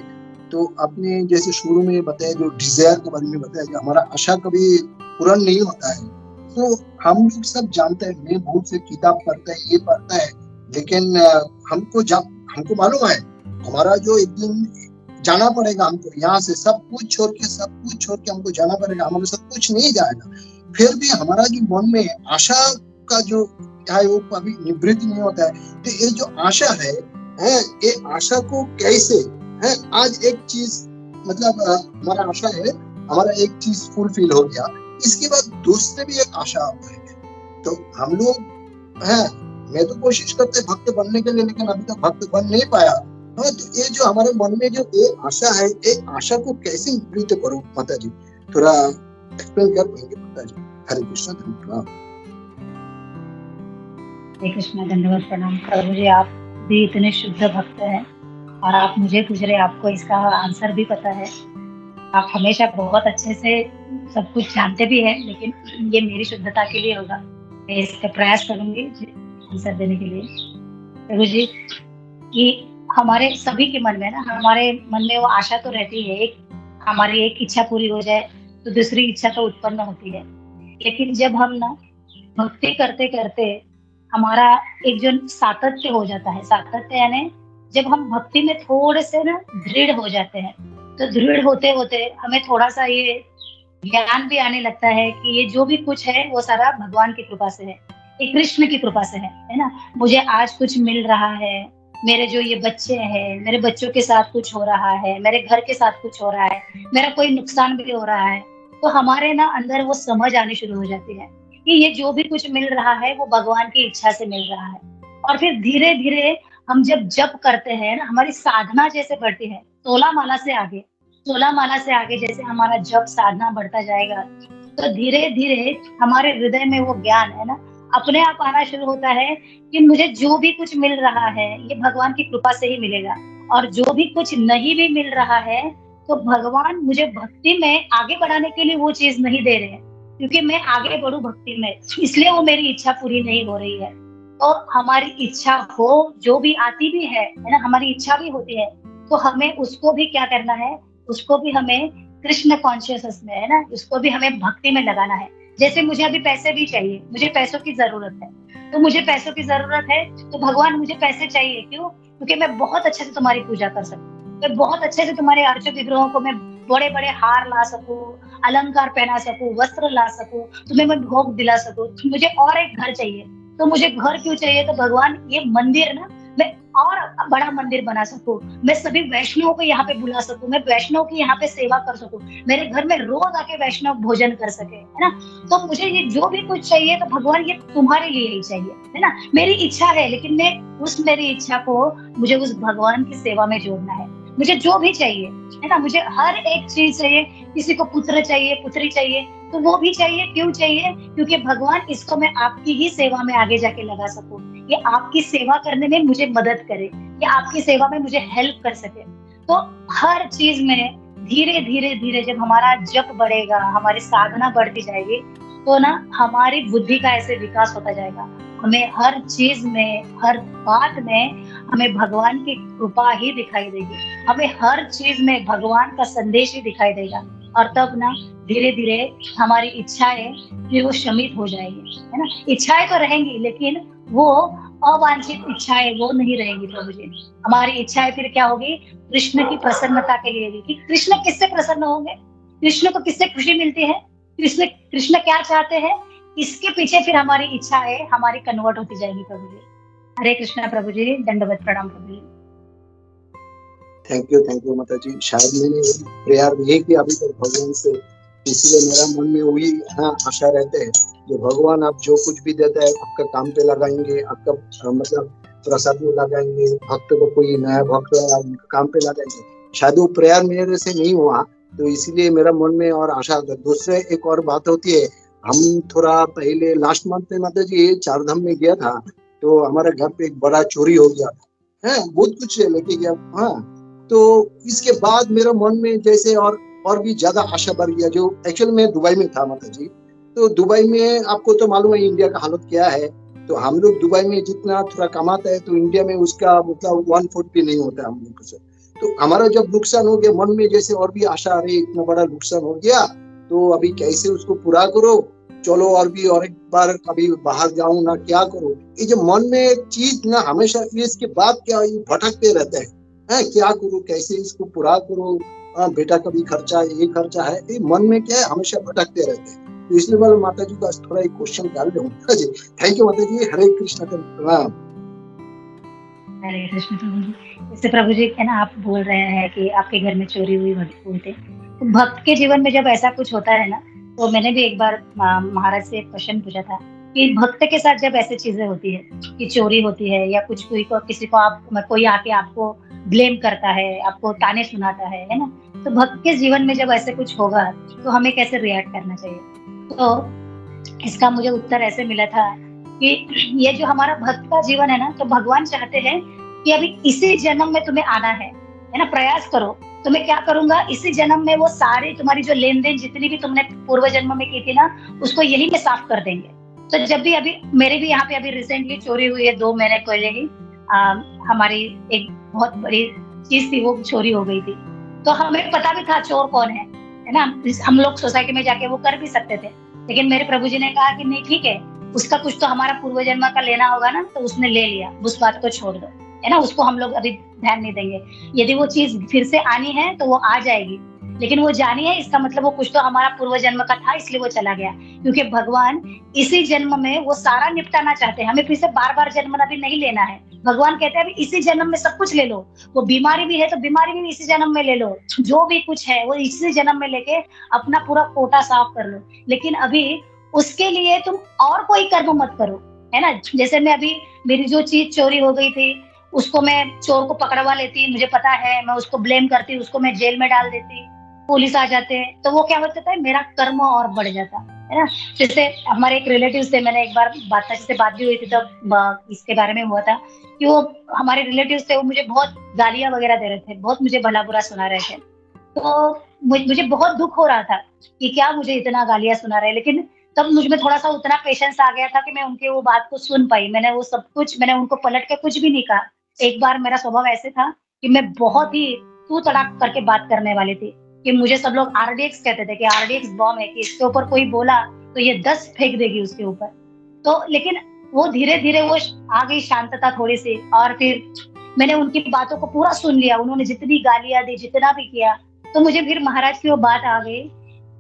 तो आपने जैसे शुरू में बताया जो डिजायर के बारे में बताया कि हमारा आशा कभी पूरा नहीं होता है, तो हम लोग सब जानते हैं। मैं बहुत से किताब पढ़ता है, ये पढ़ता है, लेकिन हमको मालूम है हमारा जो एक दिन जाना पड़ेगा, हमको यहाँ से सब कुछ छोड़ के हमको जाना पड़ेगा। हमारे सब कुछ नहीं जाएगा, फिर भी हमारा जो मन में आशा का जो है वो कभी निवृत्त नहीं होता है। तो ये जो आशा है ये आशा को कैसे है, आज एक चीज मतलब हमारा आशा है, हमारा एक चीज फुलफिल हो गया, इसके बाद दूसरे भी एक आशा आता है। तो हम लोग है, मैं तो कोशिश करते भक्त बनने के लिए, लेकिन अभी तक भक्त बन नहीं पाया। तो ये जो हमारे मन में जो ये आशा है, ये आशा को कैसे निवृत्त करो माता जी, थोड़ा एक्सप्लेन कर पाएंगे माता जी? हरे कृष्ण, धन्यवाद। हरे कृष्णा, धन्यवाद प्रणाम। प्रभु जी आप भी इतने शुद्ध भक्त हैं और आप मुझे पूछ रहे, आपको इसका आंसर भी पता है। आप हमेशा बहुत अच्छे से सब कुछ जानते भी हैं, लेकिन ये मेरी शुद्धता के लिए होगा। मैं इसका प्रयास करूंगी आंसर देने के लिए। प्रभु जी कि हमारे सभी के मन में ना, हमारे मन में वो आशा तो रहती है, हमारी एक इच्छा पूरी हो जाए तो दूसरी इच्छा तो उत्पन्न होती है। लेकिन जब हम ना भक्ति करते करते हमारा एक जो सातत्य हो जाता है, सातत्य यानी जब हम भक्ति में थोड़े से ना दृढ़ हो जाते हैं, तो दृढ़ होते होते हमें थोड़ा सा ये ज्ञान भी आने लगता है कि ये जो भी कुछ है वो सारा भगवान की कृपा से है, ये कृष्ण की कृपा से है ना। मुझे आज कुछ मिल रहा है, मेरे जो ये बच्चे हैं, मेरे बच्चों के साथ कुछ हो रहा है, मेरे घर के साथ कुछ हो रहा है, मेरा कोई नुकसान भी हो रहा है, तो हमारे ना अंदर वो समझ आनी शुरू हो जाती है कि ये जो भी कुछ मिल रहा है वो भगवान की इच्छा से मिल रहा है। और फिर धीरे धीरे हम जब जप करते हैं ना, हमारी साधना जैसे बढ़ती है, 16 माला से आगे जैसे हमारा जप साधना बढ़ता जाएगा, तो धीरे धीरे हमारे हृदय में वो ज्ञान है ना अपने आप आना शुरू होता है कि मुझे जो भी कुछ मिल रहा है ये भगवान की कृपा से ही मिलेगा, और जो भी कुछ नहीं भी मिल रहा है तो भगवान मुझे भक्ति में आगे बढ़ाने के लिए वो चीज नहीं दे रहे हैं, क्योंकि मैं आगे बढ़ूं भक्ति में, इसलिए वो मेरी इच्छा पूरी नहीं हो रही है। तो हमारी इच्छा हो जो भी आती भी है ना, हमारी इच्छा भी होती है, तो हमें उसको भी क्या करना है, उसको भी हमें कृष्ण कॉन्शियसनेस में है ना, उसको भी हमें भक्ति में लगाना है। जैसे मुझे अभी पैसे भी चाहिए, मुझे पैसों की जरूरत है, तो मुझे पैसों की जरूरत है, तो भगवान मुझे पैसे चाहिए, क्यों? क्योंकि मैं बहुत अच्छे से तुम्हारी पूजा कर सकूं, मैं बहुत अच्छे से तुम्हारे अर्चित विग्रहों को मैं बड़े बड़े हार ला सकूं, अलंकार पहना सकूं, वस्त्र ला सकूं, तुम्हें मैं भोग दिला सकूं। तो मुझे और एक घर चाहिए। तो मुझे घर क्यों चाहिए? तो भगवान ये मंदिर ना मैं और बड़ा मंदिर बना सकूं, मैं सभी वैष्णवों को यहाँ पे बुला सकूं, मैं वैष्णव की यहाँ पे सेवा कर सकूं, मेरे घर में रोज आके वैष्णव भोजन कर सके, है ना। तो मुझे ये जो भी कुछ चाहिए तो भगवान ये तुम्हारे लिए ही चाहिए, है ना। मेरी इच्छा है, लेकिन मैं उस मेरी इच्छा को मुझे उस भगवान की सेवा में जोड़ना है। मुझे जो भी चाहिए, है ना, मुझे हर एक चीज चाहिए। किसी को पुत्र चाहिए, पुत्री चाहिए, तो वो भी चाहिए। क्यों चाहिए? क्योंकि भगवान इसको मैं आपकी ही सेवा में आगे जाके लगा सकूं, ये आपकी सेवा करने में मुझे मदद करे, ये आपकी सेवा में मुझे हेल्प कर सके। तो हर चीज में धीरे धीरे धीरे जब हमारा जप बढ़ेगा, हमारी साधना बढ़ती जाएगी, तो ना हमारी बुद्धि का ऐसे विकास होता जाएगा। हमें हर चीज में, हर बात में हमें भगवान की कृपा ही दिखाई देगी, हमें हर चीज में भगवान का संदेश ही दिखाई देगा। और तब ना धीरे धीरे हमारी इच्छाएं फिर वो शमित हो जाएगी, है ना। इच्छाएं तो रहेंगी, लेकिन वो अवांछित इच्छाएं वो नहीं रहेंगी प्रभु जी। हमारी इच्छाएं फिर क्या होगी? कृष्ण की प्रसन्नता के लिए भी, कि कृष्ण किससे प्रसन्न होंगे, कृष्ण को किससे खुशी मिलती है, कृष्ण क्या चाहते हैं, इसके पीछे फिर हमारी इच्छाएं हमारी कन्वर्ट होती जाएगी प्रभु जी। हरे कृष्णा प्रभु जी, दंडवत प्रणाम प्रभु जी। थैंक यू माता जी। शायद मैंने प्रेयर नहीं किया अभी तक भगवान से, इसलिए मेरा मन में वही आशा रहते हैं जो भगवान आप जो कुछ भी देता है आपका काम पे लगाएंगे, आपका मतलब प्रसाद में लगाएंगे, भक्त को कोई नया भक्त काम पे लगाएंगे। शायद वो प्रेयर मेरे से नहीं हुआ, तो इसीलिए मेरा मन में और आशा होता है। दूसरे एक और बात होती है, हम थोड़ा पहले लास्ट मंथ में माता जी चारधाम में गया था, तो हमारे घर पे एक बड़ा चोरी हो गया है, बहुत कुछ लेके गया। हाँ, तो इसके बाद मेरा मन में जैसे और भी ज्यादा आशा बढ़ गया। जो एक्चुअल में दुबई में था माता जी, तो दुबई में आपको तो मालूम है इंडिया का हालत क्या है। तो हम लोग दुबई में जितना थोड़ा कमाते हैं, तो इंडिया में उसका मतलब 1/4 भी नहीं होता है हम लोग से। तो हमारा जब नुकसान हो गया, मन में जैसे और भी आशा आ रही, इतना बड़ा नुकसान हो गया, तो अभी कैसे उसको पूरा करो, चलो और एक बार कभी बाहर जाऊं ना, क्या करो। ये जो मन में चीज ना हमेशा इसके बाद क्या भटकते रहते हैं, क्या करूं, कैसे इसको पूरा करूं, बेटा कभी खर्चा, ये खर्चा है, ये मन में क्या है हमेशा भटकते रहते हैं। तो इसलिए वाले माता जी का थोड़ा एक क्वेश्चन डाल रहे हूँ जी। थैंक यू माता जी। हरे कृष्ण प्रणाम। हरे कृष्ण प्रभु जी। जैसे प्रभु जी है ना, आप बोल रहे हैं कि आपके घर में चोरी हुई बोलते, तो भक्त के जीवन में जब ऐसा कुछ होता है ना, तो मैंने भी एक बार महाराज से एक क्वेश्चन पूछा था कि भक्त के साथ जब ऐसी चीजें होती है कि चोरी होती है या कुछ किसी को आप कोई आके आपको ब्लेम करता है, आपको ताने सुनाता है ना, तो भक्त के जीवन में जब ऐसे कुछ होगा तो हमें कैसे रिएक्ट करना चाहिए? तो इसका मुझे उत्तर ऐसे मिला था कि ये जो हमारा भक्त का जीवन है ना, तो भगवान चाहते हैं कि अभी इसी जन्म में तुम्हें आना है ना, प्रयास करो। तो मैं क्या करूंगा, इसी जन्म में वो सारी तुम्हारी जो लेन देन जितनी भी तुमने पूर्व जन्म में की थी ना, उसको यही में साफ कर देंगे। तो जब भी अभी मेरे भी यहाँ पे अभी रिसेंटली चोरी हुई है, 2 महीने पहले ही हमारी एक बहुत बड़ी चीज थी, वो चोरी हो गई थी। तो हमें पता भी था चोर कौन है ना, हम लोग सोसाइटी में जाके वो कर भी सकते थे, लेकिन मेरे प्रभु जी ने कहा कि नहीं ठीक है, उसका कुछ तो हमारा पूर्व जन्म का लेना होगा ना, तो उसने ले लिया, उस बात को छोड़ दो, है ना, उसको हम लोग अभी ध्यान नहीं देंगे। यदि वो चीज फिर से आनी है तो वो आ जाएगी, लेकिन वो जानी है, इसका मतलब वो कुछ तो हमारा पूर्व जन्म का था, इसलिए वो चला गया। क्योंकि भगवान इसी जन्म में वो सारा निपटाना चाहते हैं, हमें फिर से बार बार जन्म अभी नहीं लेना है। भगवान कहते हैं अभी इसी जन्म में सब कुछ ले लो, वो बीमारी भी है तो बीमारी भी इसी जन्म में ले लो, जो भी कुछ है वो इसी जन्म में लेके अपना पूरा कोटा साफ कर लो। लेकिन अभी उसके लिए तुम और कोई कर्म मत करो, है ना। जैसे मैं अभी मेरी जो चीज चोरी हो गई थी, उसको मैं चोर को पकड़वा लेती, मुझे पता है, मैं उसको ब्लेम करती, उसको मैं जेल में डाल देती, पुलिस आ जाते हैं, तो वो क्या होता है, मेरा कर्म और बढ़ जाता है ना। जैसे हमारे एक रिलेटिव से मैंने एक बार बात भी हुई थी, तब इसके बारे में हुआ था कि वो हमारे रिलेटिव थे, वो मुझे बहुत गालियां वगैरह दे रहे थे, बहुत मुझे भला बुरा सुना रहे थे। तो मुझे बहुत दुख हो रहा था कि क्या मुझे इतना गालियां सुना रहे, लेकिन तब मुझ में थोड़ा सा उतना पेशेंस आ गया था कि मैं उनके वो बात को सुन पाई। मैंने वो सब कुछ, मैंने उनको पलट के कुछ भी नहीं कहा। एक बार मेरा स्वभाव ऐसे था कि मैं बहुत ही तू तड़ाक करके बात करने वाली थी, कि मुझे सब लोग आरडीएक्स कहते थे, कि आरडीएक्स बॉम्ब है, कि इसके ऊपर कोई बोला तो ये 10 फेंक देगी उसके ऊपर। तो लेकिन वो धीरे धीरे वो आ गई शांतता थोड़ी सी, और फिर मैंने उनकी बातों को पूरा सुन लिया। उन्होंने जितनी गालियां दी, जितना भी किया, तो मुझे फिर महाराज की वो बात आ गई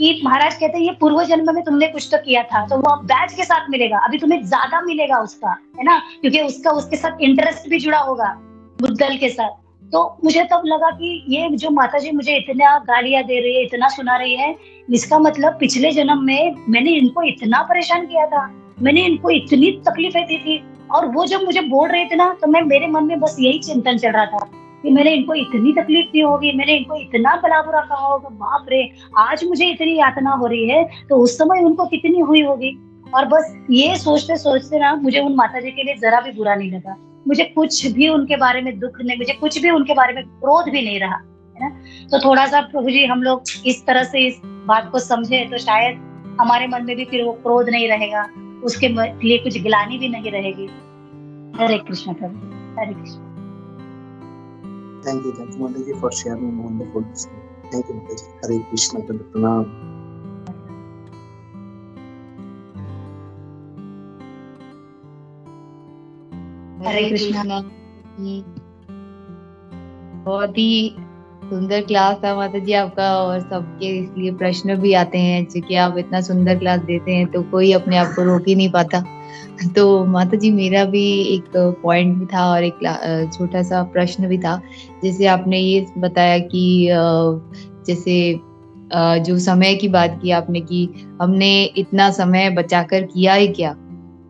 कि महाराज कहते हैं ये पूर्व जन्म में तुमने कुछ तो किया था, तो वो अब बैच के साथ मिलेगा, अभी तुम्हें ज्यादा मिलेगा उसका, है ना, क्योंकि उसका उसके साथ इंटरेस्ट भी जुड़ा होगा मुद्दल के साथ। तो मुझे तब लगा कि ये जो माता जी मुझे इतना गालियां दे रही है, इतना सुना रही है, इसका मतलब पिछले जन्म में मैंने इनको इतना परेशान किया था, मैंने इनको इतनी तकलीफें दी थी। और वो जब मुझे बोल रहे थे ना, तो मैं मेरे मन में बस यही चिंतन चल रहा था कि मैंने इनको इतनी तकलीफ दी होगी, मैंने इनको इतना भला बुरा कहा होगा, बाप रे, आज मुझे इतनी यातना हो रही है तो उस समय उनको कितनी हुई होगी। और बस ये सोचते सोचते ना मुझे उन माता जी के लिए जरा भी बुरा नहीं लगा, मुझे कुछ भी उनके बारे में दुख नहीं, मुझे कुछ भी उनके बारे में क्रोध भी नहीं रहा, है ना। तो थोड़ा सा प्रभु जी हम लोग इस तरह से इस बात को समझे तो शायद हमारे मन में भी फिर वो क्रोध नहीं रहेगा, उसके लिए कुछ गिलानी भी नहीं रहेगी। हरे कृष्ण प्रभु, हरे Krishna. Thank you, Mataji, for sharing wonderful story. Thank you, Mataji. Hare Krishna, Pranam. हरे कृष्णा। बहुत ही सुंदर क्लास था माता जी आपका, और सबके इसलिए प्रश्न भी आते हैं, क्योंकि आप इतना सुंदर क्लास देते हैं तो कोई अपने आप को रोक ही नहीं पाता। तो माता जी मेरा भी एक पॉइंट भी था और एक छोटा सा प्रश्न भी था। जैसे आपने ये बताया कि जैसे जो समय की बात की आपने कि हमने इतना समय बचाकर किया ही क्या,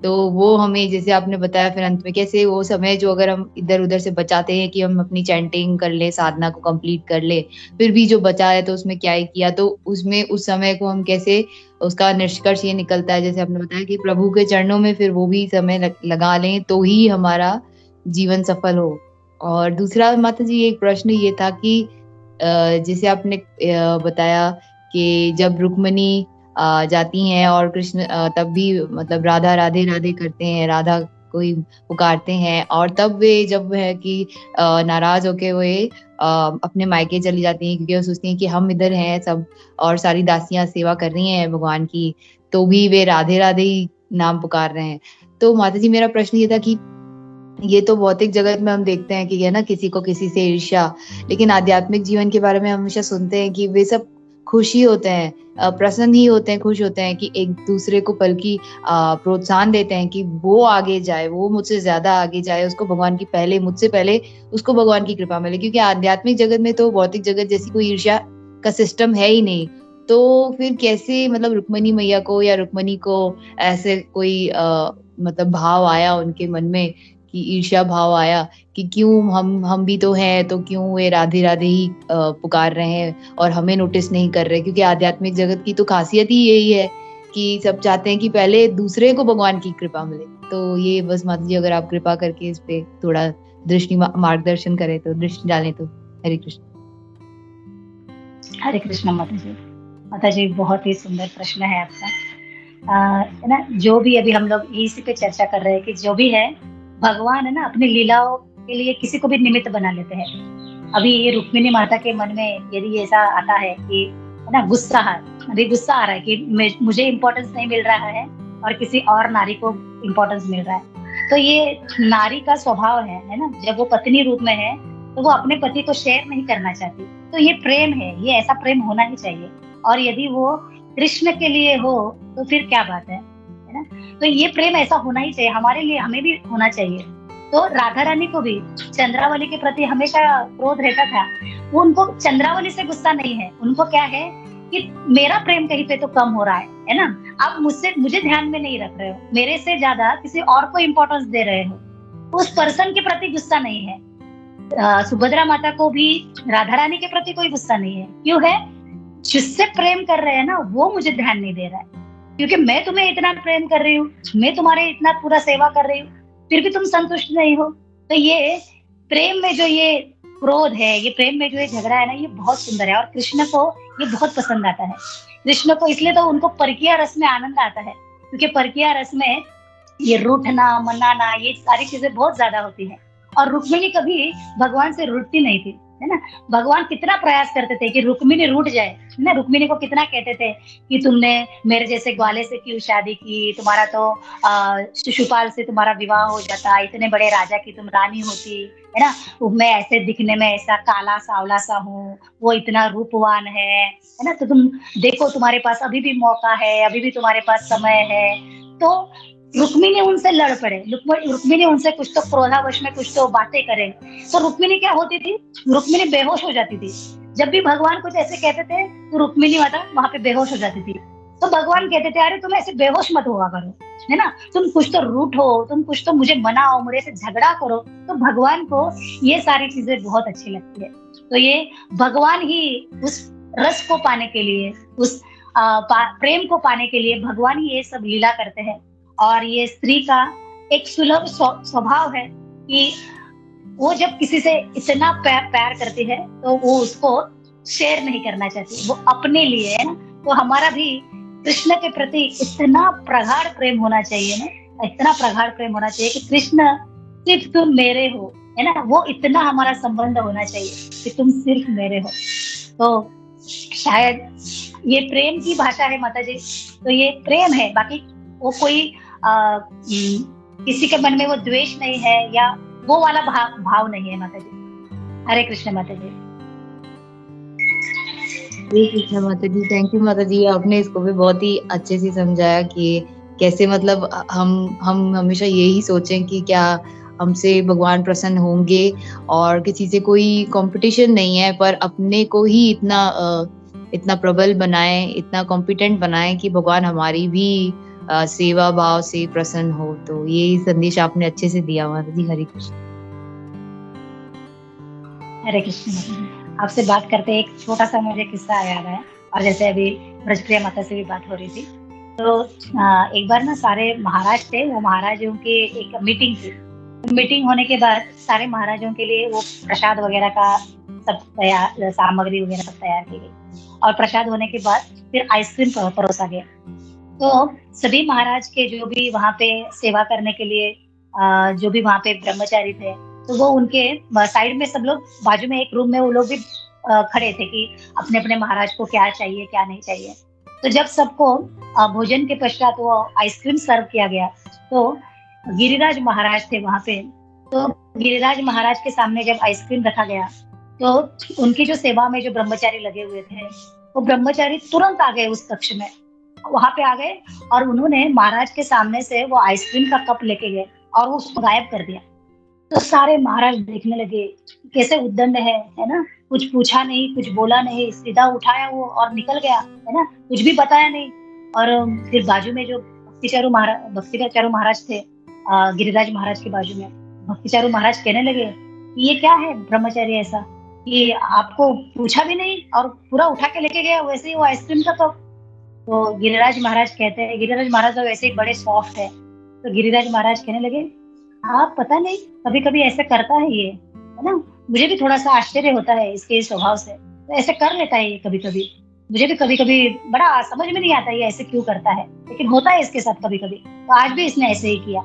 तो वो हमें जैसे आपने बताया फिर अंत में कैसे वो समय जो अगर हम इधर उधर से बचाते हैं कि हम अपनी चैंटिंग कर ले, साधना को कंप्लीट कर ले, फिर भी जो बचा है तो उसमें क्या ही किया, तो उसमें उस समय को हम कैसे, उसका निष्कर्ष ये निकलता है जैसे आपने बताया कि प्रभु के चरणों में फिर वो भी समय लगा लें तो ही हमारा जीवन सफल हो। और दूसरा माता जी एक प्रश्न ये था कि जैसे आपने बताया कि जब रुक्मणी जाती हैं और कृष्ण तब भी मतलब राधा राधे राधे करते हैं, राधा को ही पुकारते हैं, और तब वे जब है कि नाराज होके वे अपने मायके चली जाती हैं, क्योंकि वो सोचती हैं कि हम इधर हैं सब और सारी दासियां सेवा कर रही हैं भगवान की, तो भी वे राधे राधे ही नाम पुकार रहे हैं। तो माता जी मेरा प्रश्न ये था कि ये तो भौतिक जगत में हम देखते हैं कि है ना किसी को किसी से ईर्ष्या, लेकिन आध्यात्मिक जीवन के बारे में हम हमेशा सुनते हैं कि वे सब खुशी होते हैं, प्रसन्न ही होते हैं, खुश होते हैं कि एक दूसरे को बल्कि प्रोत्साहन देते हैं कि वो आगे जाए, वो मुझसे ज्यादा आगे जाए, उसको भगवान की पहले, मुझसे पहले उसको भगवान की कृपा मिले, क्योंकि आध्यात्मिक जगत में तो भौतिक जगत जैसी कोई ईर्ष्या का सिस्टम है ही नहीं। तो फिर कैसे मतलब रुक्मणी मैया को या रुक्मणी को ऐसे कोई मतलब भाव आया उनके मन में कि ईर्ष्या भाव आया कि क्यों हम भी तो हैं, तो क्यों वे राधे राधे ही पुकार रहे हैं और हमें नोटिस नहीं कर रहे, क्योंकि आध्यात्मिक जगत की तो खासियत ही यही है कि सब चाहते हैं कि पहले दूसरे को भगवान की कृपा मिले। तो ये बस माता जी अगर आप कृपा करके इस पे थोड़ा दृष्टि मार्गदर्शन करें तो, दृष्टि डालें तो। हरे कृष्ण। हरे कृष्ण माता जी। माता जी बहुत ही सुंदर प्रश्न है आपका, है ना। जो भी अभी हम लोग इसी पे चर्चा कर रहे हैं कि जो भी है भगवान है ना अपनी लीलाओं के लिए किसी को भी निमित्त बना लेते हैं। अभी ये रुक्मिणी माता के मन में यदि ऐसा आता है कि है ना गुस्सा है, अभी गुस्सा आ रहा है कि मुझे इम्पोर्टेंस नहीं मिल रहा है और किसी और नारी को इम्पोर्टेंस मिल रहा है, तो ये नारी का स्वभाव है ना। जब वो पत्नी रूप में है तो वो अपने पति को शेयर नहीं करना चाहती, तो ये प्रेम है, ये ऐसा प्रेम होना ही चाहिए। और यदि वो कृष्ण के लिए हो तो फिर क्या बात है ना। तो ये प्रेम ऐसा होना ही चाहिए, हमारे लिए हमें भी होना चाहिए। तो राधा रानी को भी चंद्रावली के प्रति हमेशा क्रोध रहता था। वो उनको चंद्रावली से गुस्सा नहीं है, उनको क्या है कि मेरा प्रेम कहीं पे तो कम हो रहा है ना, आप मुझे ध्यान में नहीं रख रहे हो, मेरे से ज्यादा किसी और को इम्पोर्टेंस दे रहे हो, उस पर्सन के प्रति गुस्सा नहीं है। सुभद्रा माता को भी राधा रानी के प्रति कोई गुस्सा नहीं है। क्यों है? जिससे प्रेम कर रहे हैं ना वो मुझे ध्यान नहीं दे रहा है, क्योंकि मैं तुम्हें इतना प्रेम कर रही हूँ, मैं तुम्हारे इतना पूरा सेवा कर रही हूँ, फिर भी तुम संतुष्ट नहीं हो। तो ये प्रेम में जो ये क्रोध है, ये प्रेम में जो ये झगड़ा है ना, ये बहुत सुंदर है और कृष्ण को ये बहुत पसंद आता है। कृष्ण को इसलिए तो उनको परकीय रस में आनंद आता है, क्योंकि परकीय रस में ये रूठना मनाना ये सारी चीजें बहुत ज्यादा होती है। और रुक्मिणी कभी भगवान से रूठती नहीं थी, है ना। भगवान कितना प्रयास करते थे कि रुक्मिणी रूठ जाए, है ना। रुक्मिणी को कितना कहते थे कि तुमने मेरे जैसे ग्वाले से क्यों शादी की, तुम्हारा तो शिशुपाल से तुम्हारा विवाह हो जाता, इतने बड़े राजा की तुम रानी होती, है ना। मैं ऐसे दिखने में ऐसा काला सावला सा हूँ, वो इतना रूपवान है ना। तो तुम देखो, तुम्हारे पास अभी भी मौका है, अभी भी तुम्हारे पास समय है। तो रुक्मिणी उनसे लड़ पड़े, रुक्मिणी उनसे कुछ तो क्रोधावश में कुछ तो बातें करे। तो रुक्मिणी क्या होती थी, रुक्मिणी बेहोश हो जाती थी। जब भी भगवान कुछ ऐसे कहते थे तो रुक्मिणी माता वहां पे बेहोश हो जाती थी। तो भगवान कहते थे, अरे तुम ऐसे बेहोश मत हुआ करो, है ना। तुम कुछ तो रूठो, तुम कुछ तो मुझे मनाओ, मुझे से झगड़ा करो। तो भगवान को ये सारी चीजें बहुत अच्छी लगती है। तो ये भगवान ही उस रस को पाने के लिए, उस प्रेम को पाने के लिए भगवान ही ये सब लीला करते हैं। और ये स्त्री का एक सुलभ स्वभाव है कि वो जब किसी से इतना प्यार करती है तो वो उसको शेयर नहीं करना चाहती, वो अपने लिए, है ना। तो हमारा भी कृष्ण के प्रति इतना प्रगाढ़ प्रेम होना चाहिए ना, इतना प्रगाढ़ प्रेम होना चाहिए कि कृष्ण सिर्फ तुम मेरे हो, है ना। वो इतना हमारा संबंध होना चाहिए कि तुम सिर्फ मेरे हो। तो शायद ये प्रेम की भाषा है माता जी। तो ये प्रेम है, बाकी वो कोई किसी के मन में वो द्वेष नहीं है या वो वाला भाव नहीं है माता जी। हरे कृष्ण माता जी। हरे कृष्ण माता जी। थैंक यू माता जी, आपने इसको भी बहुत ही अच्छे से समझाया कि कैसे मतलब हम हमेशा यही सोचें कि क्या हमसे भगवान प्रसन्न होंगे, और किसी से कोई कंपटीशन नहीं है, पर अपने को ही इतना प्रबल बनाए, इतना कॉम्पिटेंट बनाए कि भगवान हमारी भी सेवा भाव से प्रसन्न हो। तो ये संदेश आपने अच्छे से दिया माता जी। हरे कृष्ण। हरे कृष्ण। आपसे बात करते एक छोटा सा मुझे किस्सा याद है। और जैसे अभी ब्रजप्रिया माता से भी बात हो रही थी, तो एक बार ना सारे महाराज थे, वो महाराजों की एक मीटिंग थी। मीटिंग होने के बाद सारे महाराजों के लिए वो प्रसाद वगैरह का सब तैयार, सामग्री वगैरह सब तैयार की गई। और प्रसाद होने के बाद फिर आइसक्रीम परोसा गया। तो सभी महाराज के जो भी वहां पे सेवा करने के लिए जो भी वहां पे ब्रह्मचारी थे, तो वो उनके साइड में सब लोग बाजू में एक रूम में वो लोग भी खड़े थे कि अपने अपने महाराज को क्या चाहिए क्या नहीं चाहिए। तो जब सबको भोजन के पश्चात वो आइसक्रीम सर्व किया गया, तो गिरिराज महाराज थे वहां पे। तो गिरिराज महाराज के सामने जब आइसक्रीम रखा गया, तो उनकी जो सेवा में जो ब्रह्मचारी लगे हुए थे, वो ब्रह्मचारी तुरंत आ गए उस कक्ष में, वहां पे आ गए और उन्होंने महाराज के सामने से वो आइसक्रीम का कप लेके गए और उसको गायब कर दिया। तो सारे महाराज देखने लगे कैसे उद्दंड है ना। कुछ पूछा नहीं, कुछ बोला नहीं, सीधा उठाया वो और निकल गया, है ना। कुछ भी बताया नहीं। और फिर बाजू में जो भक्तिचारू महाराज थे, गिरिराज महाराज के बाजू में भक्तिचारू महाराज कहने लगे कि ये क्या है ब्रह्मचारी ऐसा कि आपको पूछा भी नहीं और पूरा उठा के लेके गया, वैसे ही वो आइसक्रीम का कप। तो गिरिराज महाराज कहते हैं, गिरिराज महाराज तो वैसे ही बड़े सॉफ्ट है, तो गिरिराज महाराज कहने लगे, आप पता नहीं कभी कभी ऐसे करता है ये, है ना। मुझे भी थोड़ा सा आश्चर्य होता है इसके स्वभाव से, तो ऐसे कर लेता है ये कभी कभी। मुझे भी कभी कभी बड़ा समझ में नहीं आता ये ऐसे क्यों करता है, लेकिन होता है इसके साथ कभी कभी। तो आज भी इसने ऐसे ही किया।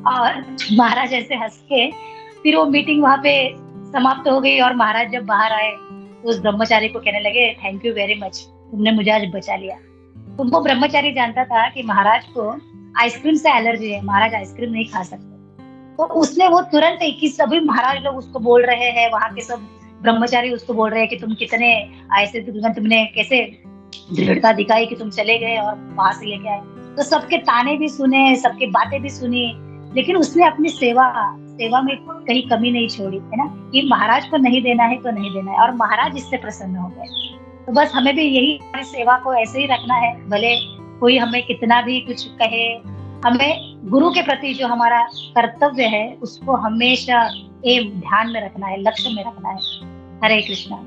और महाराज ऐसे हंस के फिर वो मीटिंग वहां पे समाप्त हो गई। और महाराज जब बाहर आए तो उस ब्रह्मचारी को कहने लगे, थैंक यू वेरी मच, तुमने मुझे आज बचा लिया। तो वो ब्रह्मचारी जानता था कि महाराज को आइसक्रीम से एलर्जी है, महाराज आइसक्रीम नहीं खा सकते। तो उसने वो तुरंत ही कि सभी महाराज लोग उसको बोल रहे हैं, वहां के सब ब्रह्मचारी उसको बोल रहे हैं कि तुम कितने ऐसे, तुमने कैसे दृढ़ता दिखाई कि तुम चले गए और वहां से लेके आए। तो सबके ताने भी सुने, सबके बातें भी सुनी, लेकिन उसने अपनी सेवा में कहीं कमी नहीं छोड़ी, है ना। कि महाराज को नहीं देना है तो नहीं देना है, और महाराज इससे प्रसन्न हो गए। तो बस हमें भी यही सेवा को ऐसे ही रखना है, भले कोई हमें कितना भी कुछ कहे। हमें गुरु के प्रति जो हमारा कर्तव्य है उसको हमेशा एक ध्यान में रखना है, लक्ष्य में रखना है। हरे कृष्णा।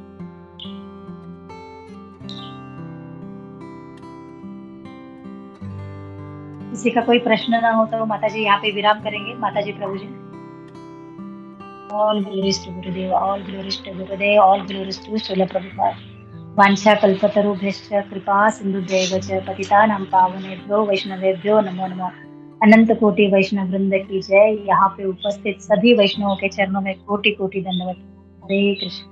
किसी का कोई प्रश्न ना हो तो माता जी यहाँ पे विराम करेंगे। माता जी, प्रभु जी। All glories to Gurudev, all glories to Gurudev, all glories to Srila Prabhupada. वांछा कल्पतरुभ्यश्च कृपा सिन्धुभ्यैव च पतितानां पावनेभ्यो वैष्णवेभ्यो नमो नमः। अनंत कोटि वैष्णव वृंद की जय। यहाँ पे उपस्थित सभी वैष्णवों के चरणों में कोटि कोटि धन्यवाद। हरे कृष्ण।